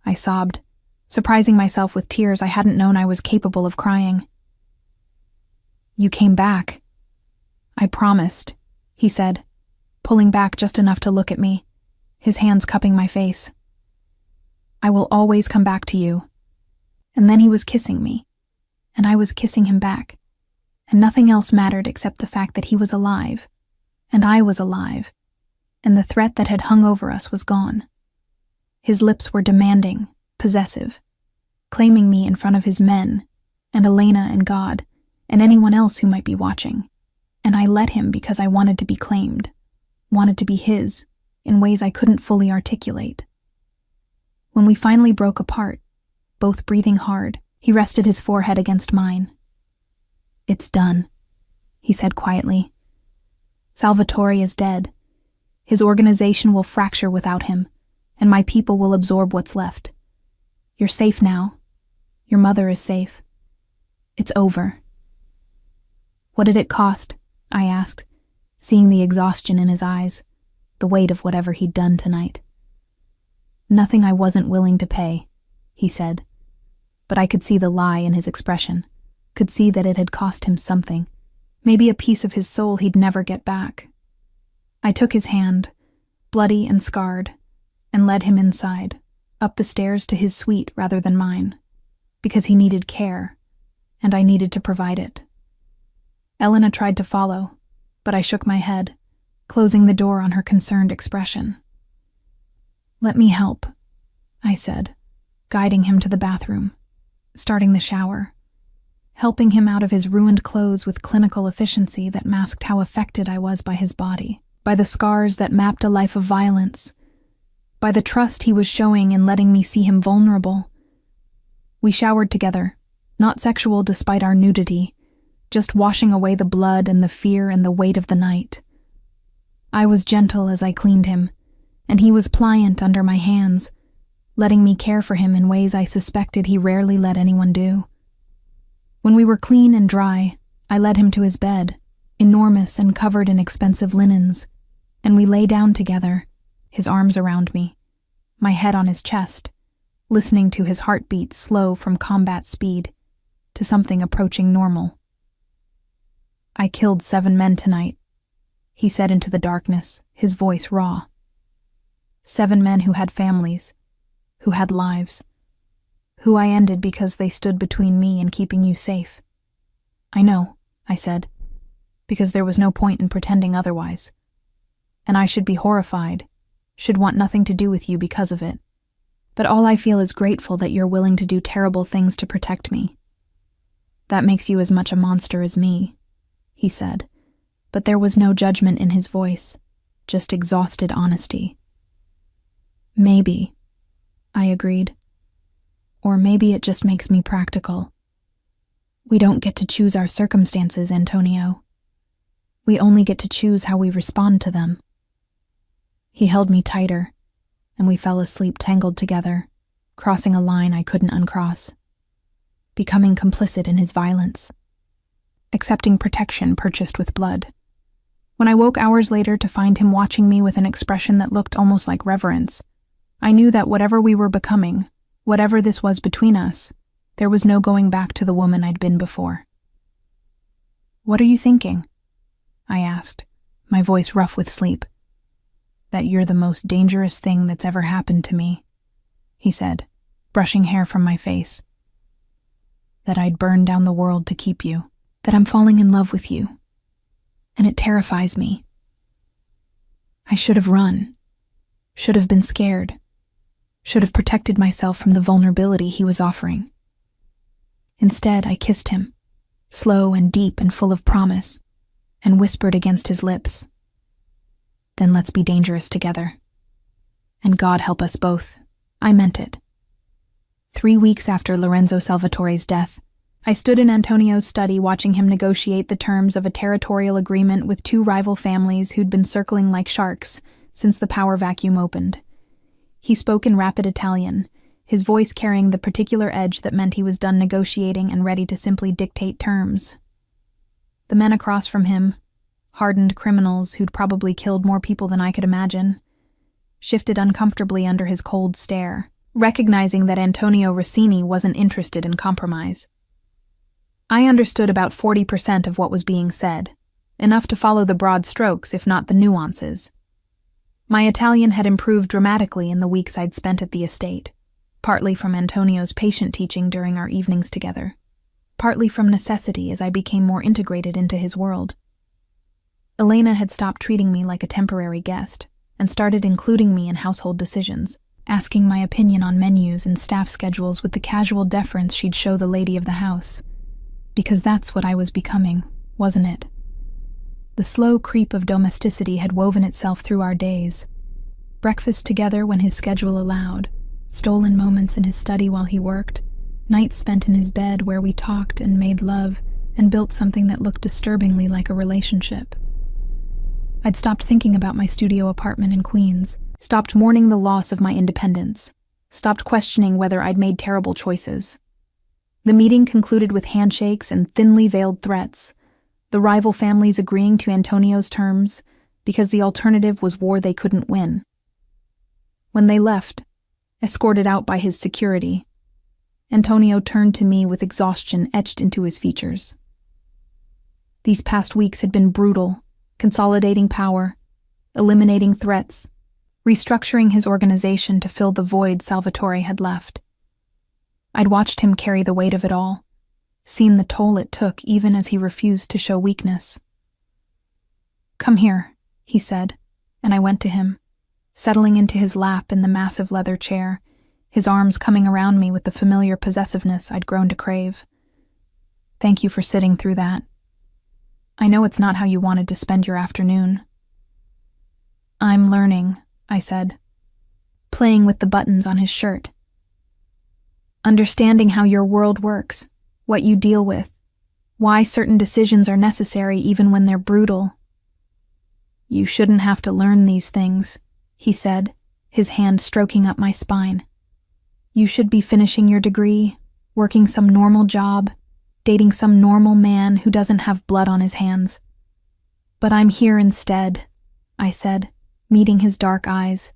I sobbed, surprising myself with tears I hadn't known I was capable of crying. "You came back." "I promised," he said, pulling back just enough to look at me, his hands cupping my face. "I will always come back to you." And then he was kissing me, and I was kissing him back, and nothing else mattered except the fact that he was alive, and I was alive, and the threat that had hung over us was gone. His lips were demanding, possessive, claiming me in front of his men, and Elena and God, and anyone else who might be watching, and I let him because I wanted to be claimed, wanted to be his, in ways I couldn't fully articulate. When we finally broke apart, both breathing hard, he rested his forehead against mine. "It's done," he said quietly. "Salvatore is dead. His organization will fracture without him, and my people will absorb what's left. You're safe now. Your mother is safe. It's over." "What did it cost?" I asked, seeing the exhaustion in his eyes, the weight of whatever he'd done tonight. "Nothing I wasn't willing to pay," he said, but I could see the lie in his expression, could see that it had cost him something, maybe a piece of his soul he'd never get back. I took his hand, bloody and scarred, and led him inside, up the stairs to his suite rather than mine, because he needed care, and I needed to provide it. Elena tried to follow, but I shook my head, closing the door on her concerned expression. "Let me help," I said, guiding him to the bathroom, starting the shower, helping him out of his ruined clothes with clinical efficiency that masked how affected I was by his body, by the scars that mapped a life of violence, by the trust he was showing in letting me see him vulnerable. We showered together, not sexual despite our nudity, just washing away the blood and the fear and the weight of the night. I was gentle as I cleaned him, and he was pliant under my hands, letting me care for him in ways I suspected he rarely let anyone do. When we were clean and dry, I led him to his bed, enormous and covered in expensive linens, and we lay down together, his arms around me, my head on his chest, listening to his heartbeat slow from combat speed to something approaching normal. "I killed 7 men tonight," he said into the darkness, his voice raw. 7 men who had families, who had lives, who I ended because they stood between me and keeping you safe. "I know," I said, because there was no point in pretending otherwise. "And I should be horrified, should want nothing to do with you because of it. But all I feel is grateful that you're willing to do terrible things to protect me. That makes you as much a monster as me," he said, but there was no judgment in his voice, just exhausted honesty. "Maybe," I agreed. "Or maybe it just makes me practical. We don't get to choose our circumstances, Antonio. We only get to choose how we respond to them." He held me tighter, and we fell asleep tangled together, crossing a line I couldn't uncross, becoming complicit in his violence, accepting protection purchased with blood. When I woke hours later to find him watching me with an expression that looked almost like reverence, I knew that whatever we were becoming, whatever this was between us, there was no going back to the woman I'd been before. "What are you thinking?" I asked, my voice rough with sleep. "That you're the most dangerous thing that's ever happened to me," he said, brushing hair from my face. "That I'd burn down the world to keep you. That I'm falling in love with you. And it terrifies me. I should have run. Should have been scared. Should have protected myself from the vulnerability he was offering. Instead, I kissed him, slow and deep and full of promise, and whispered against his lips, "Then let's be dangerous together. And God help us both." I meant it. 3 weeks after Lorenzo Salvatore's death, I stood in Antonio's study watching him negotiate the terms of a territorial agreement with 2 rival families who'd been circling like sharks since the power vacuum opened. He spoke in rapid Italian, his voice carrying the particular edge that meant he was done negotiating and ready to simply dictate terms. The men across from him, hardened criminals who'd probably killed more people than I could imagine, shifted uncomfortably under his cold stare, recognizing that Antonio Rossini wasn't interested in compromise. I understood about 40% of what was being said, enough to follow the broad strokes, if not the nuances. My Italian had improved dramatically in the weeks I'd spent at the estate, partly from Antonio's patient teaching during our evenings together, partly from necessity as I became more integrated into his world. Elena had stopped treating me like a temporary guest and started including me in household decisions, asking my opinion on menus and staff schedules with the casual deference she'd show the lady of the house. Because that's what I was becoming, wasn't it? The slow creep of domesticity had woven itself through our days. Breakfast together when his schedule allowed, stolen moments in his study while he worked, nights spent in his bed where we talked and made love and built something that looked disturbingly like a relationship. I'd stopped thinking about my studio apartment in Queens, stopped mourning the loss of my independence, stopped questioning whether I'd made terrible choices. The meeting concluded with handshakes and thinly veiled threats, the rival families agreeing to Antonio's terms because the alternative was war they couldn't win. When they left, escorted out by his security, Antonio turned to me with exhaustion etched into his features. These past weeks had been brutal, consolidating power, eliminating threats, restructuring his organization to fill the void Salvatore had left. I'd watched him carry the weight of it all, seen the toll it took even as he refused to show weakness. "Come here," he said, and I went to him, settling into his lap in the massive leather chair, his arms coming around me with the familiar possessiveness I'd grown to crave. "Thank you for sitting through that. I know it's not how you wanted to spend your afternoon." "I'm learning," I said, playing with the buttons on his shirt. "Understanding how your world works, what you deal with, why certain decisions are necessary even when they're brutal." "You shouldn't have to learn these things," he said, his hand stroking up my spine. "You should be finishing your degree, working some normal job, dating some normal man who doesn't have blood on his hands." "But I'm here instead," I said, meeting his dark eyes.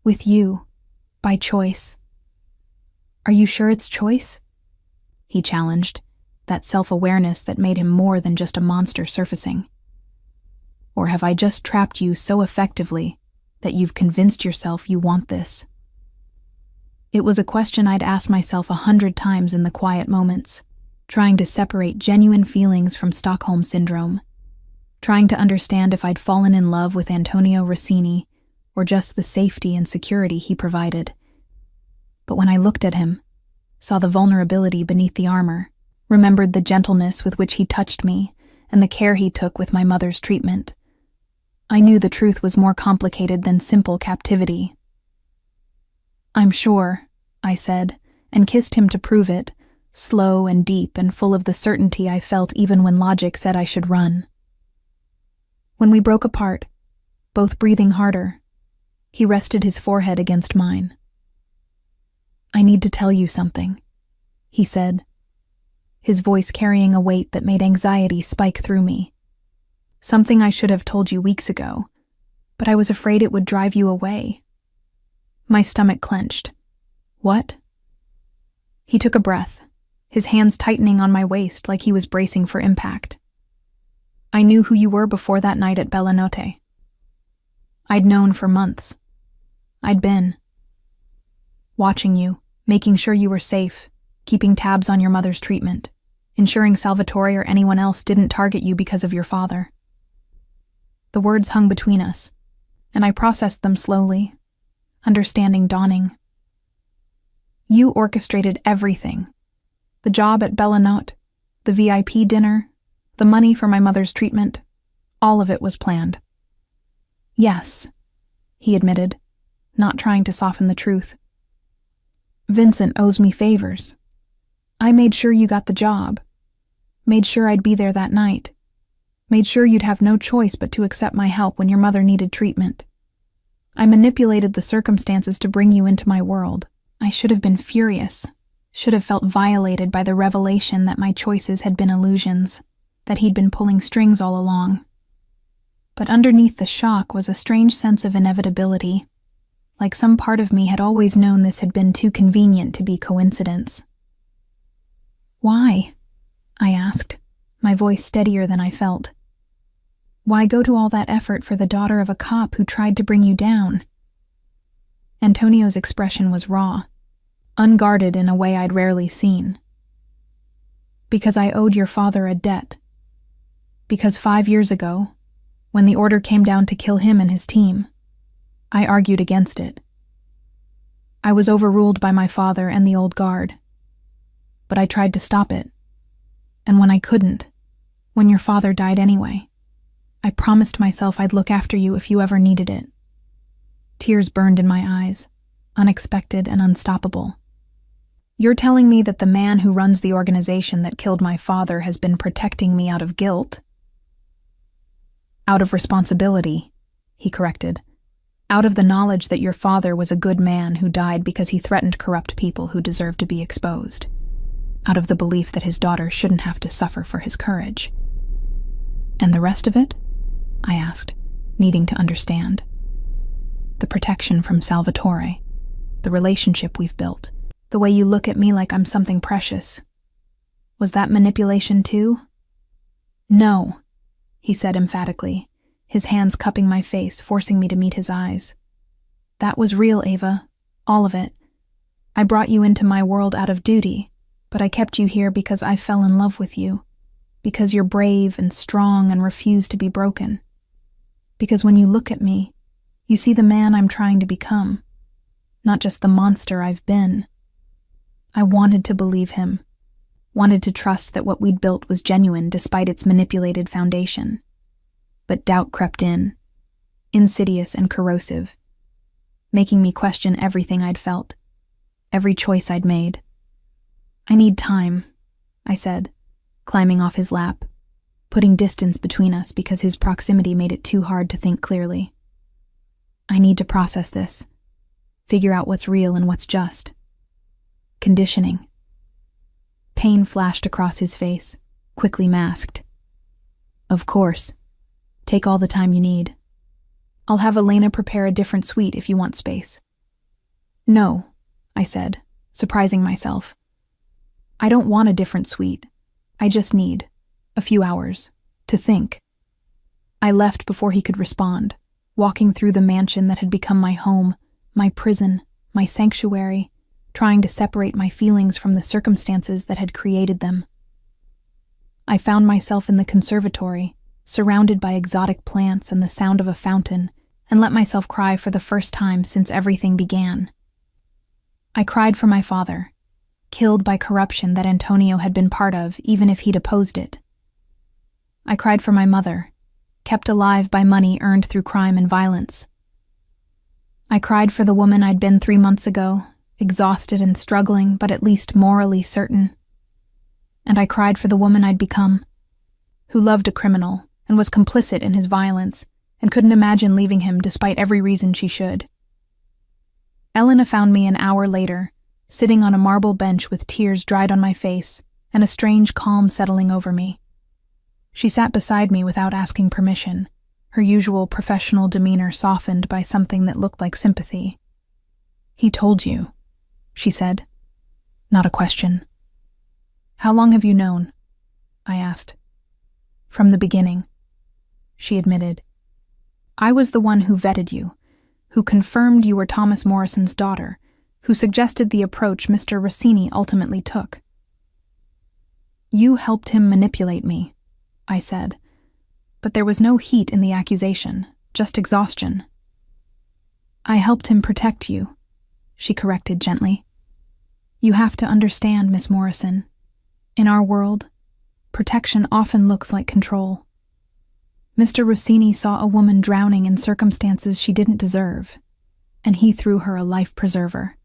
"With you, by choice." "Are you sure it's choice?" he challenged, that self-awareness that made him more than just a monster surfacing. "Or have I just trapped you so effectively that you've convinced yourself you want this?" It was a question I'd asked myself 100 times in the quiet moments, trying to separate genuine feelings from Stockholm Syndrome, trying to understand if I'd fallen in love with Antonio Rossini or just the safety and security he provided. But when I looked at him, saw the vulnerability beneath the armor, remembered the gentleness with which he touched me and the care he took with my mother's treatment, I knew the truth was more complicated than simple captivity. "I'm sure," I said, and kissed him to prove it, slow and deep and full of the certainty I felt even when logic said I should run. When we broke apart, both breathing harder, he rested his forehead against mine. "I need to tell you something," he said, his voice carrying a weight that made anxiety spike through me. "Something I should have told you weeks ago, but I was afraid it would drive you away." My stomach clenched. "What?" He took a breath, his hands tightening on my waist like he was bracing for impact. "I knew who you were before that night at Bellanotte. I'd known for months. I'd been watching you, making sure you were safe, keeping tabs on your mother's treatment, ensuring Salvatore or anyone else didn't target you because of your father." The words hung between us, and I processed them slowly, understanding dawning. "You orchestrated everything. The job at Bellanote, the VIP dinner, the money for my mother's treatment, all of it was planned. Yes, he admitted, not trying to soften the truth. Vincent owes me favors. I made sure you got the job. Made sure I'd be there that night. Made sure you'd have no choice but to accept my help when your mother needed treatment. I manipulated the circumstances to bring you into my world. I should have been furious, should have felt violated by the revelation that my choices had been illusions, that he'd been pulling strings all along. But underneath the shock was a strange sense of inevitability, like some part of me had always known this had been too convenient to be coincidence. Why? I asked, my voice steadier than I felt. Why go to all that effort for the daughter of a cop who tried to bring you down? Antonio's expression was raw, unguarded in a way I'd rarely seen. Because I owed your father a debt. Because 5 years ago, when the order came down to kill him and his team, I argued against it. I was overruled by my father and the old guard, but I tried to stop it. And when I couldn't, when your father died anyway, I promised myself I'd look after you if you ever needed it. Tears burned in my eyes, unexpected and unstoppable. You're telling me that the man who runs the organization that killed my father has been protecting me out of guilt? Out of responsibility, he corrected. Out of the knowledge that your father was a good man who died because he threatened corrupt people who deserved to be exposed. Out of the belief that his daughter shouldn't have to suffer for his courage. And the rest of it? I asked, needing to understand. The protection from Salvatore, the relationship we've built, the way you look at me like I'm something precious. Was that manipulation too? No, he said emphatically, his hands cupping my face, forcing me to meet his eyes. That was real, Ava, all of it. I brought you into my world out of duty, but I kept you here because I fell in love with you, because you're brave and strong and refuse to be broken. Because when you look at me, you see the man I'm trying to become, not just the monster I've been. I wanted to believe him, wanted to trust that what we'd built was genuine despite its manipulated foundation. But doubt crept in, insidious and corrosive, making me question everything I'd felt, every choice I'd made. I need time, I said, climbing off his lap, putting distance between us because his proximity made it too hard to think clearly. I need to process this, figure out what's real and what's just. Conditioning. Pain flashed across his face, quickly masked. Of course. Take all the time you need. I'll have Elena prepare a different suite if you want space. No, I said, surprising myself. I don't want a different suite. I just need a few hours to think. I left before he could respond, walking through the mansion that had become my home, my prison, my sanctuary, trying to separate my feelings from the circumstances that had created them. I found myself in the conservatory, surrounded by exotic plants and the sound of a fountain, and let myself cry for the first time since everything began. I cried for my father, killed by corruption that Antonio had been part of, even if he'd opposed it. I cried for my mother, kept alive by money earned through crime and violence. I cried for the woman I'd been 3 months ago, exhausted and struggling, but at least morally certain. And I cried for the woman I'd become, who loved a criminal and was complicit in his violence, and couldn't imagine leaving him despite every reason she should. Elena found me an hour later, sitting on a marble bench with tears dried on my face and a strange calm settling over me. She sat beside me without asking permission, her usual professional demeanor softened by something that looked like sympathy. He told you, she said. Not a question. How long have you known? I asked. From the beginning, she admitted. I was the one who vetted you, who confirmed you were Thomas Morrison's daughter, who suggested the approach Mr. Rossini ultimately took. You helped him manipulate me, I said, but there was no heat in the accusation, just exhaustion. I helped him protect you, she corrected gently. You have to understand, Miss Morrison, In our world, protection often looks like control. Mr. Rossini saw a woman drowning in circumstances she didn't deserve, and he threw her a life preserver.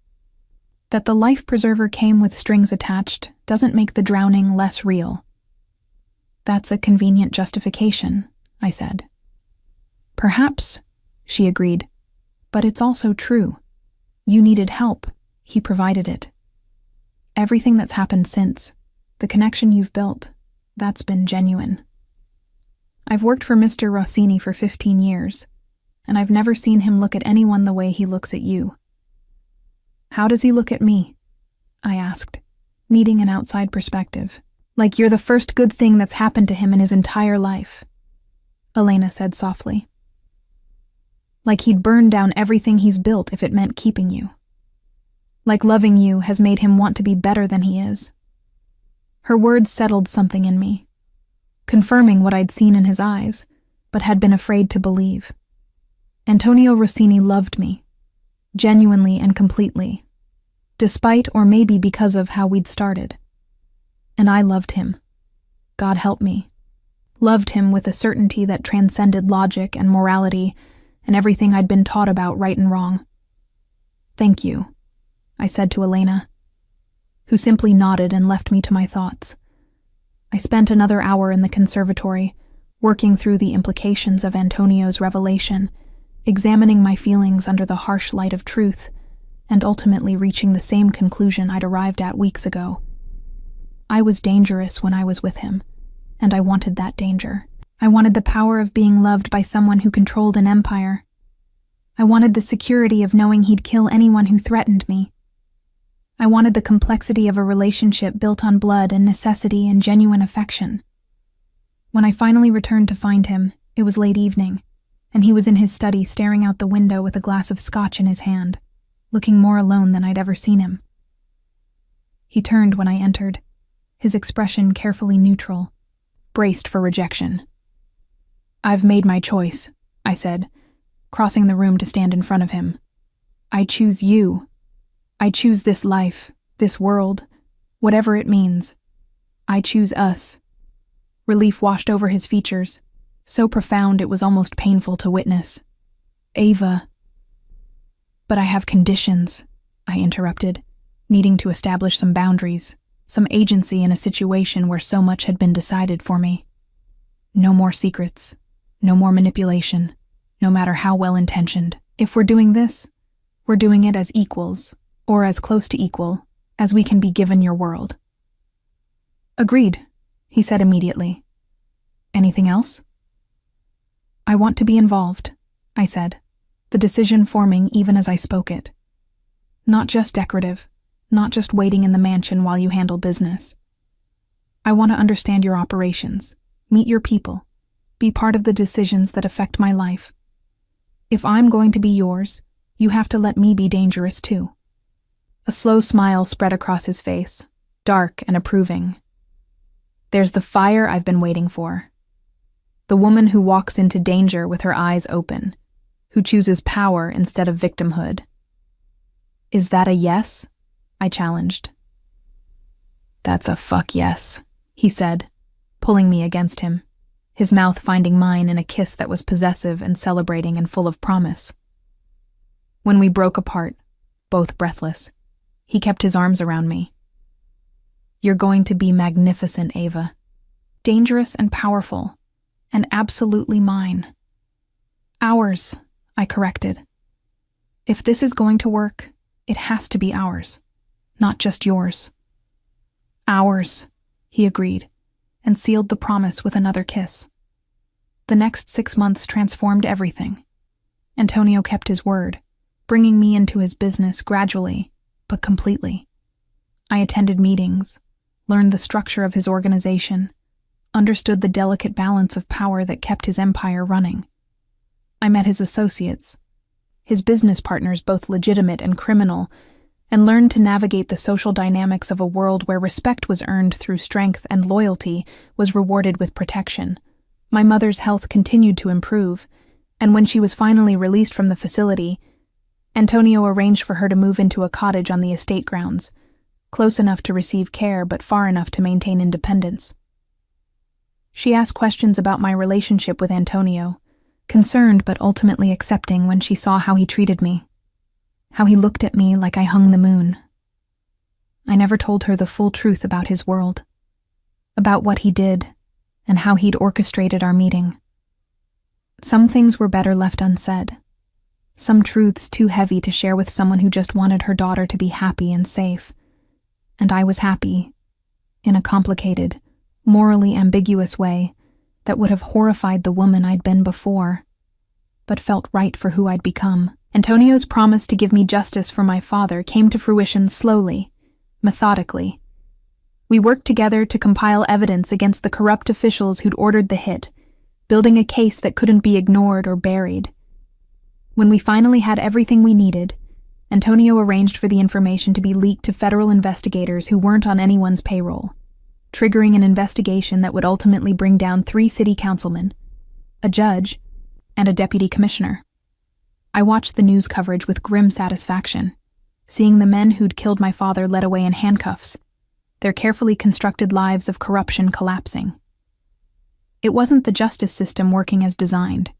That the life preserver came with strings attached doesn't make the drowning less real. That's a convenient justification, I said. Perhaps, she agreed, but it's also true. You needed help. He provided it. Everything that's happened since, the connection you've built, that's been genuine. I've worked for Mr. Rossini for 15 years, and I've never seen him look at anyone the way he looks at you. How does he look at me? I asked, needing an outside perspective. Like you're the first good thing that's happened to him in his entire life, Elena said softly. Like he'd burn down everything he's built if it meant keeping you. Like loving you has made him want to be better than he is. Her words settled something in me, confirming what I'd seen in his eyes, but had been afraid to believe. Antonio Rossini loved me, genuinely and completely, despite or maybe because of how we'd started. And I loved him. God help me. Loved him with a certainty that transcended logic and morality and everything I'd been taught about right and wrong. Thank you, I said to Elena, who simply nodded and left me to my thoughts. I spent another hour in the conservatory, working through the implications of Antonio's revelation, examining my feelings under the harsh light of truth, and ultimately reaching the same conclusion I'd arrived at weeks ago. I was dangerous when I was with him, and I wanted that danger. I wanted the power of being loved by someone who controlled an empire. I wanted the security of knowing he'd kill anyone who threatened me. I wanted the complexity of a relationship built on blood and necessity and genuine affection. When I finally returned to find him, it was late evening, and he was in his study staring out the window with a glass of scotch in his hand, looking more alone than I'd ever seen him. He turned when I entered, his expression carefully neutral, braced for rejection. "I've made my choice," I said, crossing the room to stand in front of him. "I choose you. I choose this life, this world, whatever it means. I choose us." Relief washed over his features, so profound it was almost painful to witness. "Ava." "But I have conditions," I interrupted, needing to establish some boundaries, some agency in a situation where so much had been decided for me. No more secrets, no more manipulation, no matter how well-intentioned. If we're doing this, we're doing it as equals, or as close to equal, as we can be given your world. "Agreed," he said immediately. "Anything else?" "I want to be involved," I said, the decision forming even as I spoke it. "Not just decorative, not just waiting in the mansion while you handle business. I want to understand your operations, meet your people, be part of the decisions that affect my life. If I'm going to be yours, you have to let me be dangerous too." A slow smile spread across his face, dark and approving. "There's the fire I've been waiting for. The woman who walks into danger with her eyes open, who chooses power instead of victimhood." "Is that a yes?" I challenged. "That's a fuck yes," he said, pulling me against him, his mouth finding mine in a kiss that was possessive and celebrating and full of promise. When we broke apart, both breathless, he kept his arms around me. "You're going to be magnificent, Ava. Dangerous and powerful, and absolutely mine." "Ours," I corrected. "If this is going to work, it has to be ours, not just yours." "Ours," he agreed, and sealed the promise with another kiss. The next 6 months transformed everything. Antonio kept his word, bringing me into his business gradually, but completely. I attended meetings, learned the structure of his organization, understood the delicate balance of power that kept his empire running. I met his associates, his business partners both legitimate and criminal, and learned to navigate the social dynamics of a world where respect was earned through strength and loyalty was rewarded with protection. My mother's health continued to improve, and when she was finally released from the facility, Antonio arranged for her to move into a cottage on the estate grounds, close enough to receive care but far enough to maintain independence. She asked questions about my relationship with Antonio, concerned but ultimately accepting when she saw how he treated me, how he looked at me like I hung the moon. I never told her the full truth about his world, about what he did, and how he'd orchestrated our meeting. Some things were better left unsaid, some truths too heavy to share with someone who just wanted her daughter to be happy and safe. And I was happy, in a complicated, morally ambiguous way that would have horrified the woman I'd been before, but felt right for who I'd become. Antonio's promise to give me justice for my father came to fruition slowly, methodically. We worked together to compile evidence against the corrupt officials who'd ordered the hit, building a case that couldn't be ignored or buried. When we finally had everything we needed, Antonio arranged for the information to be leaked to federal investigators who weren't on anyone's payroll, triggering an investigation that would ultimately bring down 3 city councilmen, a judge, and a deputy commissioner. I watched the news coverage with grim satisfaction, seeing the men who'd killed my father led away in handcuffs, their carefully constructed lives of corruption collapsing. It wasn't the justice system working as designed.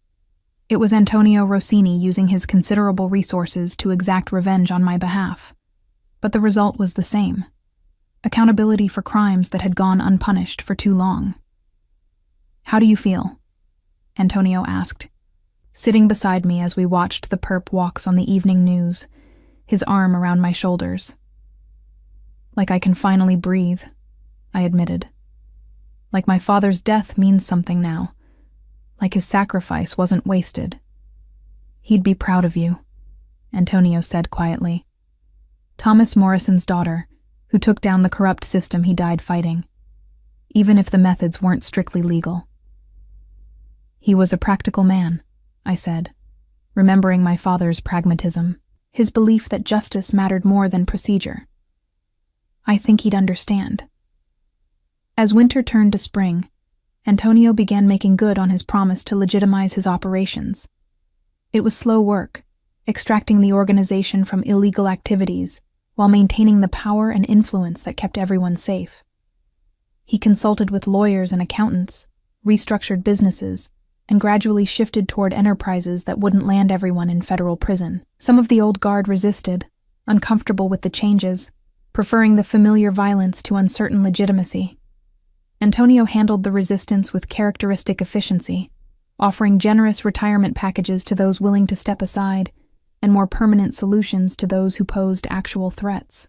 It was Antonio Rossini using his considerable resources to exact revenge on my behalf. But the result was the same: accountability for crimes that had gone unpunished for too long. "How do you feel?" Antonio asked, sitting beside me as we watched the perp walks on the evening news, his arm around my shoulders. "Like I can finally breathe," I admitted. "Like my father's death means something now. Like his sacrifice wasn't wasted." "He'd be proud of you," Antonio said quietly. "Thomas Morrison's daughter, who took down the corrupt system he died fighting, even if the methods weren't strictly legal." "He was a practical man," I said, remembering my father's pragmatism, his belief that justice mattered more than procedure. "I think he'd understand." As winter turned to spring, Antonio began making good on his promise to legitimize his operations. It was slow work, extracting the organization from illegal activities while maintaining the power and influence that kept everyone safe. He consulted with lawyers and accountants, restructured businesses, and gradually shifted toward enterprises that wouldn't land everyone in federal prison. Some of the old guard resisted, uncomfortable with the changes, preferring the familiar violence to uncertain legitimacy. Antonio handled the resistance with characteristic efficiency, offering generous retirement packages to those willing to step aside and more permanent solutions to those who posed actual threats.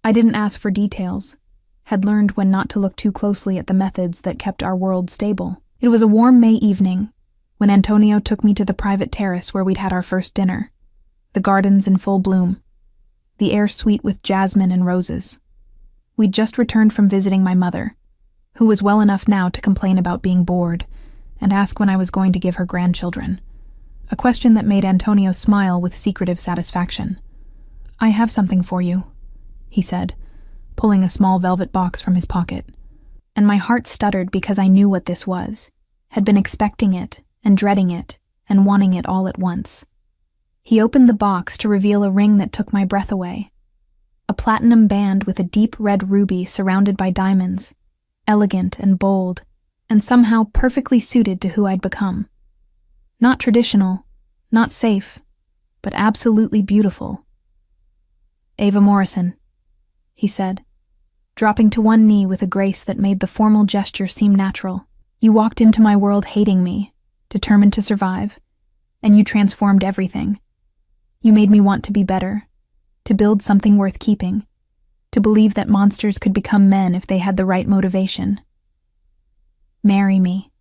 I didn't ask for details, had learned when not to look too closely at the methods that kept our world stable. It was a warm May evening when Antonio took me to the private terrace where we'd had our first dinner, the gardens in full bloom, the air sweet with jasmine and roses. We'd just returned from visiting my mother, who was well enough now to complain about being bored and ask when I was going to give her grandchildren, a question that made Antonio smile with secretive satisfaction. "I have something for you," he said, pulling a small velvet box from his pocket. And my heart stuttered because I knew what this was, had been expecting it and dreading it and wanting it all at once. He opened the box to reveal a ring that took my breath away, a platinum band with a deep red ruby surrounded by diamonds, elegant and bold, and somehow perfectly suited to who I'd become. Not traditional, not safe, but absolutely beautiful. "Ava Morrison," he said, dropping to one knee with a grace that made the formal gesture seem natural. "You walked into my world hating me, determined to survive, and you transformed everything. You made me want to be better, to build something worth keeping, to believe that monsters could become men if they had the right motivation. Marry me.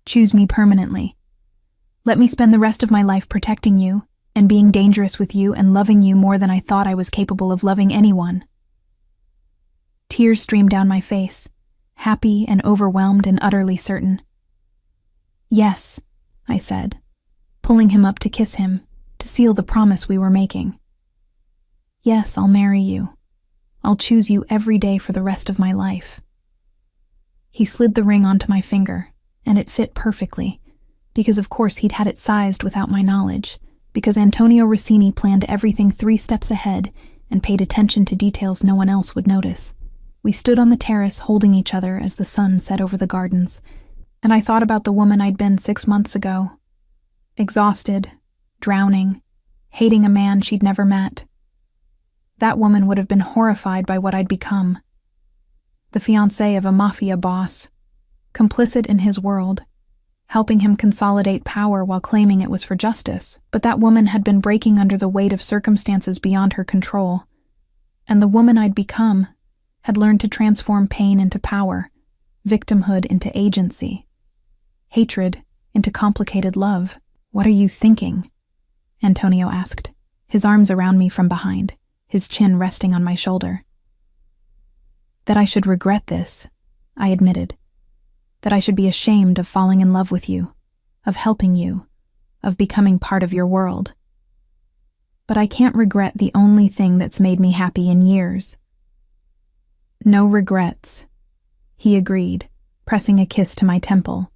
Choose me permanently. Let me spend the rest of my life protecting you and being dangerous with you and loving you more than I thought I was capable of loving anyone." Tears streamed down my face, happy and overwhelmed and utterly certain. "Yes," I said, pulling him up to kiss him, to seal the promise we were making. "Yes, I'll marry you. I'll choose you every day for the rest of my life." He slid the ring onto my finger, and it fit perfectly, because of course he'd had it sized without my knowledge, because Antonio Rossini planned everything 3 steps ahead and paid attention to details no one else would notice. We stood on the terrace holding each other as the sun set over the gardens, and I thought about the woman I'd been 6 months ago. Exhausted, drowning, hating a man she'd never met. That woman would have been horrified by what I'd become. The fiancée of a Mafia boss, complicit in his world, helping him consolidate power while claiming it was for justice. But that woman had been breaking under the weight of circumstances beyond her control, and the woman I'd become had learned to transform pain into power, victimhood into agency, hatred into complicated love. "What are you thinking?" Antonio asked, his arms around me from behind, his chin resting on my shoulder. "That I should regret this," I admitted. "That I should be ashamed of falling in love with you, of helping you, of becoming part of your world. But I can't regret the only thing that's made me happy in years." "No regrets," he agreed, pressing a kiss to my temple.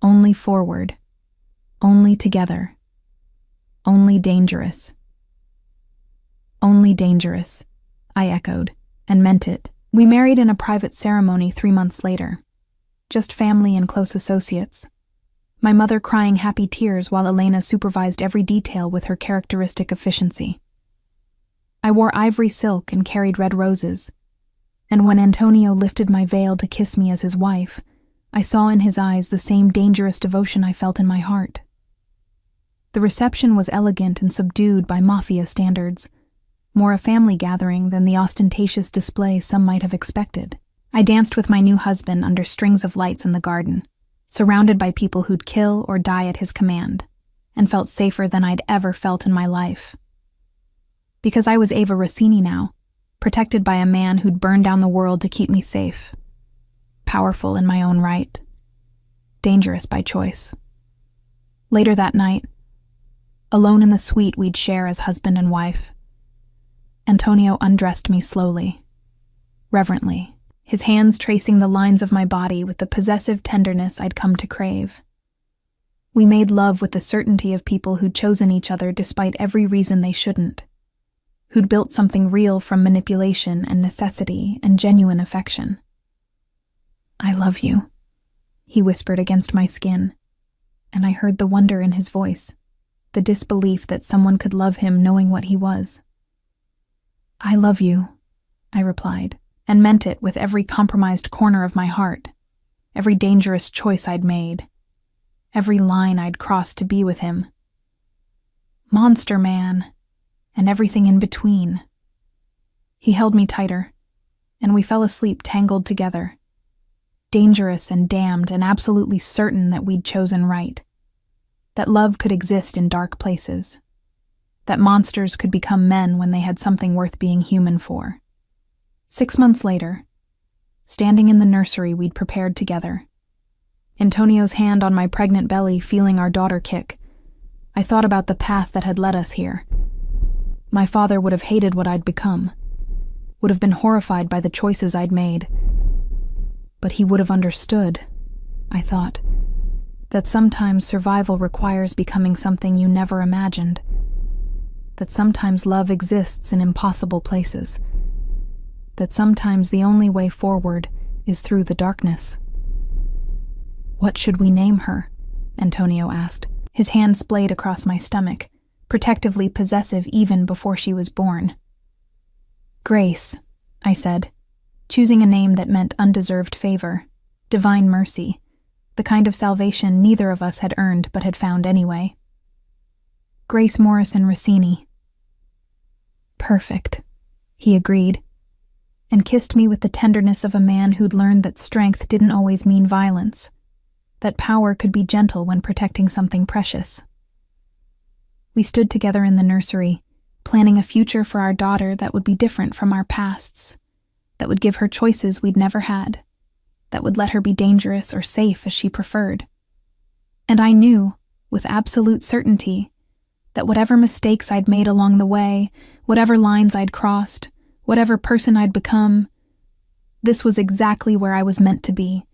"Only forward, only together, only dangerous." "Only dangerous," I echoed, and meant it. We married in a private ceremony 3 months later. Just family and close associates. My mother crying happy tears while Elena supervised every detail with her characteristic efficiency. I wore ivory silk and carried red roses, and when Antonio lifted my veil to kiss me as his wife, I saw in his eyes the same dangerous devotion I felt in my heart. The reception was elegant and subdued by Mafia standards, more a family gathering than the ostentatious display some might have expected. I danced with my new husband under strings of lights in the garden, surrounded by people who'd kill or die at his command, and felt safer than I'd ever felt in my life. Because I was Ava Rossini now, protected by a man who'd burned down the world to keep me safe. Powerful in my own right. Dangerous by choice. Later that night, alone in the suite we'd share as husband and wife, Antonio undressed me slowly, reverently, his hands tracing the lines of my body with the possessive tenderness I'd come to crave. We made love with the certainty of people who'd chosen each other despite every reason they shouldn't, who'd built something real from manipulation and necessity and genuine affection. "I love you," he whispered against my skin, and I heard the wonder in his voice, the disbelief that someone could love him knowing what he was. "I love you," I replied, and meant it with every compromised corner of my heart, every dangerous choice I'd made, every line I'd crossed to be with him. Monster man, and everything in between. He held me tighter, and we fell asleep tangled together, dangerous and damned and absolutely certain that we'd chosen right, that love could exist in dark places, that monsters could become men when they had something worth being human for. 6 months later, standing in the nursery we'd prepared together, Antonio's hand on my pregnant belly feeling our daughter kick, I thought about the path that had led us here. My father would have hated what I'd become, would have been horrified by the choices I'd made. But he would have understood, I thought, that sometimes survival requires becoming something you never imagined, that sometimes love exists in impossible places, that sometimes the only way forward is through the darkness. "What should we name her?" Antonio asked, his hand splayed across my stomach, protectively possessive even before she was born. "Grace," I said, choosing a name that meant undeserved favor, divine mercy, the kind of salvation neither of us had earned but had found anyway. "Grace Morrison Rossini." "Perfect," he agreed, and kissed me with the tenderness of a man who'd learned that strength didn't always mean violence, that power could be gentle when protecting something precious. We stood together in the nursery, planning a future for our daughter that would be different from our pasts, that would give her choices we'd never had, that would let her be dangerous or safe as she preferred. And I knew, with absolute certainty, that whatever mistakes I'd made along the way, whatever lines I'd crossed, whatever person I'd become, this was exactly where I was meant to be,